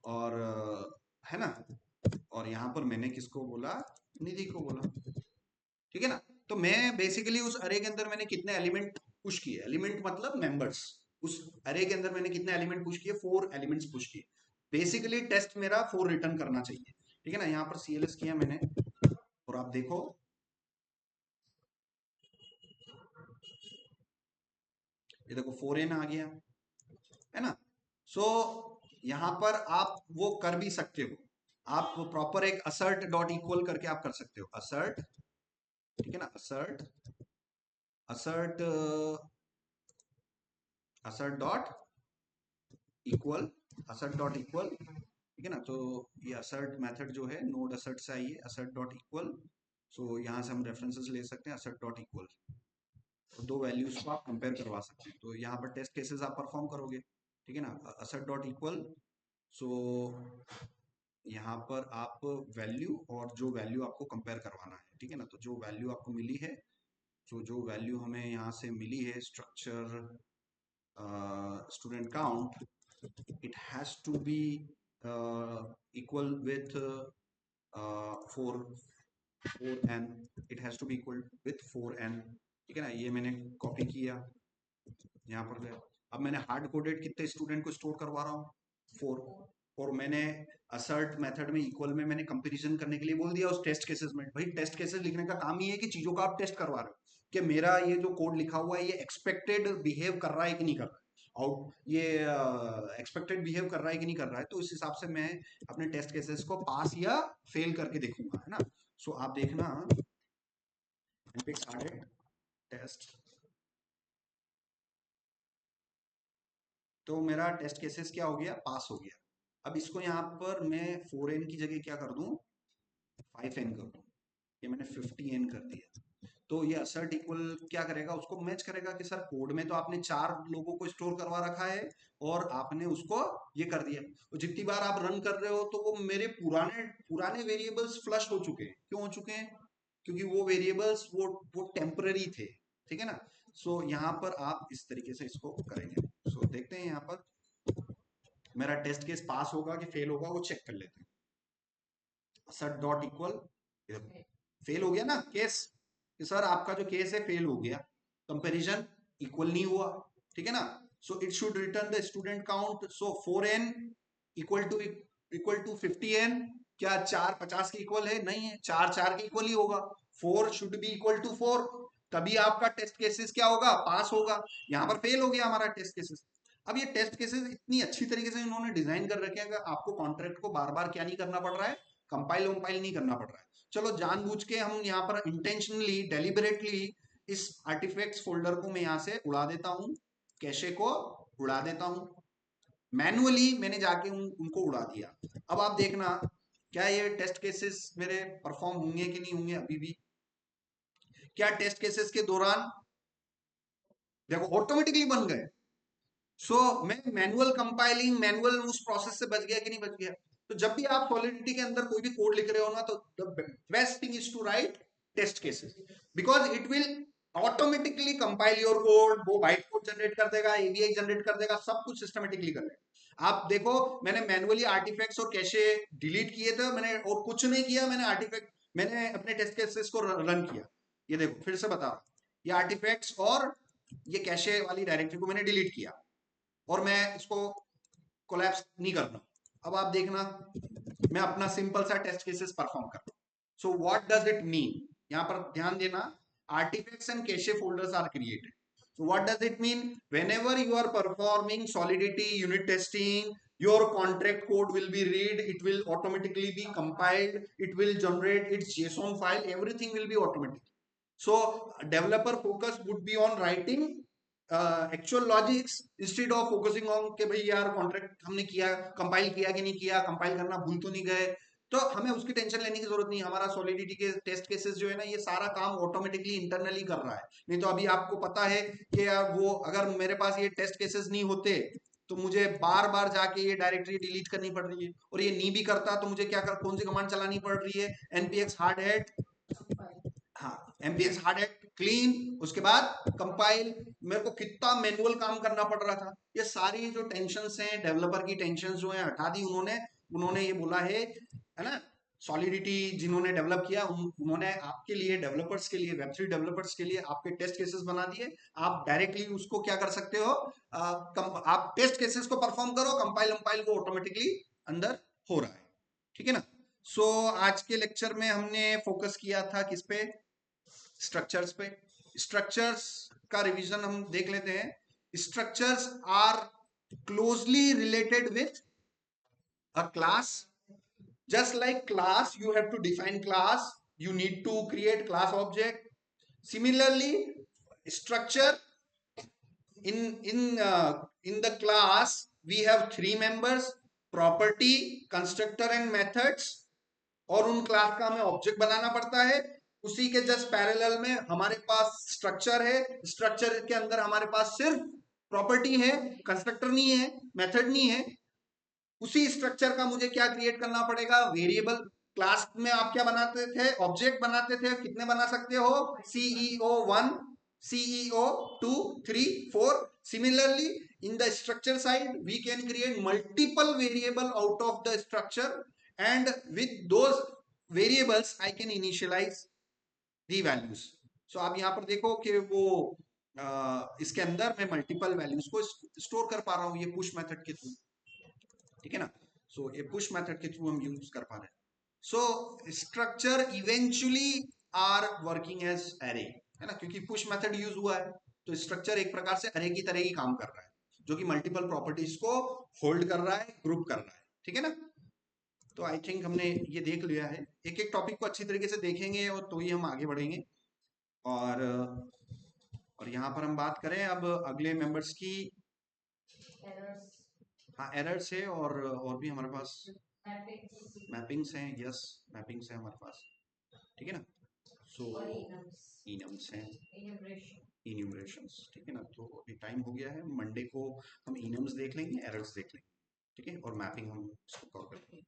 और है ना, और यहाँ पर मैंने किसको बोला, निधि को बोला, ठीक है ना। तो मैं बेसिकली उस अरे के अंदर मैंने कितने एलिमेंट पुश किए, एलिमेंट मतलब मेंबर्स, उस अरे के अंदर मैंने कितने एलिमेंट पुश किए, 4 एलिमेंट्स पुश किए। बेसिकली टेस्ट मेरा 4 रिटर्न करना चाहिए, ठीक है ना। यहाँ पर CLS किया मैंने, और आप देखो ये देखो 4n आ गया, है ना। सो यहाँ पर आप वो कर भी सकते हो, आप प्रॉपर एक असर्ट डॉट इक्वल करके आप कर सकते हो, असर्ट, ठीक है ना, assert, assert, assert dot equal, assert dot equal, ठीक है ना। तो ये असर्ट मेथड जो है नोड असर्ट से आई है, असर्ट डॉट इक्वल। सो यहाँ से हम रेफरेंसेस ले सकते हैं, असर्ट डॉट इक्वल, तो दो वैल्यूज को आप कंपेयर करवा सकते हैं। तो यहाँ पर टेस्ट केसेस आप परफॉर्म करोगे, ठीक है ना, असर्ट डॉट इक्वल। सो यहाँ पर आप वैल्यू, और जो वैल्यू आपको कंपेयर करवाना है, ठीक है ना, तो जो वैल्यू आपको मिली है, जो जो वैल्यू हमें यहाँ से मिली है structure, student count, it has to be equal with 4 4n, it has to be equal with 4n। ठीक है ना, ये मैंने कॉपी किया, यहाँ पर गया। अब मैंने हार्ड कोडेड कितने स्टूडेंट को स्टोर करवा रहा हूँ, 4। और मैंने असर्ट मेथड में इक्वल में मैंने कंपैरिजन करने के लिए बोल दिया उस टेस्ट केसेस में। भाई टेस्ट केसेस लिखने का काम ही है कि चीजों का आप टेस्ट करवा रहे हो कि मेरा ये जो कोड लिखा हुआ है ये एक्सपेक्टेड बिहेव कर रहा है कि नहीं कर रहा है, आउट ये एक्सपेक्टेड बिहेव कर रहा है कि नहीं कर रहा है। तो इस हिसाब से मैं अपने टेस्ट केसेस को पास या फेल करके देखूंगा, है ना। सो आप देखना टेस्ट, तो मेरा टेस्ट केसेस क्या हो गया, पास हो गया। अब इसको यहाँ पर मैं 4n की जगह क्या कर दूं, 5n कर दूं। ये मैंने 50n कर दिया। तो ये असर्ट इक्वल क्या करेगा, उसको मैच करेगा कि सर कोड में तो आपने 4 लोगों को स्टोर करवा रखा है और आपने उसको ये कर दिया। तो जितनी बार आप रन कर रहे हो तो वो मेरे पुराने पुराने वेरिएबल्स फ्लश हो चुके हैं। क्यों हो चुके हैं, क्योंकि वो वेरिएबल्स वो टेम्पररी थे, ठीक है ना। सो यहाँ पर आप इस तरीके से इसको करेंगे। सो देखते हैं यहाँ पर मेरा टेस्ट केस पास होगा कि फेल होगा, वो चेक कर लेते हैं। सर डॉट इक्वल, फेल हो गया ना केस, कि सर आपका जो केस है फेल हो गया, कंपैरिजन इक्वल नहीं हुआ, ठीक है ना। So it should return the student count. So 4n equal to 50n। क्या 4 50 के इक्वल है, नहीं है, 4 4 के इक्वल ही होगा। 4 शुड बी इक्वल टू 4, तभी आपका टेस्ट केसेस क्या होगा, पास होगा। यहाँ पर फेल हो गया हमारा टेस्ट केसेस। अब ये टेस्ट केसेस इतनी अच्छी तरीके से इन्होंने डिजाइन कर रखे हैं कि आपको कॉन्ट्रैक्ट को बार बार क्या नहीं करना पड़ रहा है, कंपाइल वंपाइल नहीं करना पड़ रहा है। चलो जानबूझ के हम यहाँ पर इंटेंशनली डेलिबरेटली इस आर्टिफैक्ट्स फोल्डर को मैं यहाँ से उड़ा देता हूँ, कैशे को उड़ा देता हूँ। मैनुअली मैंने जाके उनको उड़ा दिया। अब आप देखना क्या ये टेस्ट केसेस मेरे परफॉर्म होंगे कि नहीं होंगे अभी भी। क्या टेस्ट केसेस के दौरान देखो ऑटोमेटिकली बन गए। सो मैं मैनुअल कंपाइलिंग, मैनुअल उस प्रोसेस से बच गया कि नहीं बच गया। तो जब भी आप सॉलिडिटी के अंदर कोई भी कोड लिख रहे हो ना, तो the best thing is to write test cases, because it will automatically compile your code. वो बाइट कोड जनरेट कर देगा, एवीआई जनरेट कर देगा, सब कुछ सिस्टमेटिकली कर देगा। आप देखो मैंने मैनुअली आर्टिफैक्ट्स और कैशे डिलीट किए थे, मैंने और कुछ नहीं किया, मैंने आर्टिफैक्ट मैंने अपने टेस्ट केसेस को रन किया। ये देखो फिर से बता, ये आर्टिफैक्ट्स और ये कैशे वाली डायरेक्टरी को मैंने डिलीट किया और मैं इसको कोलैप्स नहीं करना। अब आप देखना मैं अपना सिंपल सा टेस्ट केसेस परफॉर्म कर रहा हूं। So what does it mean, यहां पर ध्यान देना, artifacts and cache folders are created. So what does it mean? Whenever you are performing Solidity unit testing, your contract code will be read, it will automatically be compiled, it will generate its JSON file, everything will be automatic. So developer focus would be on writing actual logics instead of focusing on कि भाई यार contract हमने किया, compile किया कि नहीं किया, compile करना भूल तो नहीं गए। तो हमें उसकी टेंशन लेने की जरूरत नहीं। हमारा सॉलिडिटी के टेस्ट केसेस जो है ना, ये सारा काम ऑटोमेटिकली इंटरनली कर रहा है। नहीं तो अभी आपको पता है कि यार वो अगर मेरे पास ये टेस्ट केसेस नहीं होते तो मुझे बार बार जाके ये डायरेक्टरी डिलीट करनी पड़ रही है, और ये नहीं भी करता तो मुझे क्या कर, कौन सी कमांड चलानी पड़ रही है, npx hardhat, हाँ एमपीएक्स हार्ड हैट क्लीन, उसके बाद कंपाइल। मेरे को कितना मैनुअल काम करना पड़ रहा था। ये सारी जो टेंशन्स हैं, डेवलपर की टेंशन्स जो हैं हटा दी उन्होंने। उन्होंने ये बोला है ना, सॉलिडिटी जिन्होंने डेवलप किया उन्होंने आपके लिए, डेवलपर्स के लिए, वेब3 डेवलपर्स के लिए आपके टेस्ट केसेस बना दिए। आप डायरेक्टली उसको क्या कर सकते हो, आप टेस्ट केसेस को परफॉर्म करो, कंपाइल कंपाइल वो ऑटोमेटिकली अंदर हो रहा है, ठीक है ना। सो आज के लेक्चर में हमने फोकस किया था किस पे, स्ट्रक्चर्स पे। स्ट्रक्चर्स का रिवीजन हम देख लेते हैं। Structures are closely related with a class. Just like class, you have to define class, you need to create class object. Similarly, structure, in the class we have 3 members, property, constructor and methods, और उन class का हमें object बनाना पड़ता है। उसी के just parallel में हमारे पास स्ट्रक्चर है। स्ट्रक्चर के अंदर हमारे पास सिर्फ प्रॉपर्टी है, कंस्ट्रक्टर नहीं है, मेथड नहीं है। उसी स्ट्रक्चर का मुझे क्या क्रिएट करना पड़ेगा, वेरिएबल। क्लास में आप क्या बनाते थे, ऑब्जेक्ट बनाते थे, कितने बना सकते हो, CEO1, CEO 2, 3, 4. Similarly, in the structure side, we can create multiple variable out of the structure, and with those variables, I can initialize the values. So आप यहाँ पर देखो कि वो इसके अंदर मैं मल्टीपल वैल्यूज को स्टोर कर पा रहा हूँ ये पुश मेथड के थ्रू, ठीक है ना. सो ये पुश मेथड के थ्रू हम यूज कर पा रहे हैं. So structure eventually are working as array, है ना, क्योंकि पुश मेथड यूज हुआ है तो स्ट्रक्चर एक प्रकार से अरे की तरह ही काम कर रहा है, जो कि मल्टीपल प्रॉपर्टीज को होल्ड कर रहा है, ग्रुप कर रहा है, ठीक है ना. तो आई थिंक हमने ये देख लिया है. एक एक टॉपिक को अच्छी तरीके से देखेंगे और तो ही हम आगे बढ़ेंगे. और यहाँ पर हम बात करें अब अगले मेंबर्स की. हाँ, एरर्स है और भी हमारे पास मैपिंग्स हैं. यस, मैपिंग्स हैं हमारे पास, ठीक है ना. सो इनम्स हैं, इन्यूमरेशंस, ठीक है ना. तो अभी टाइम हो गया है, मंडे को हम इनम्स देख लेंगे, एरर्स देख लेंगे, ठीक है, और मैपिंग हम इसको कवर कर लेंगे.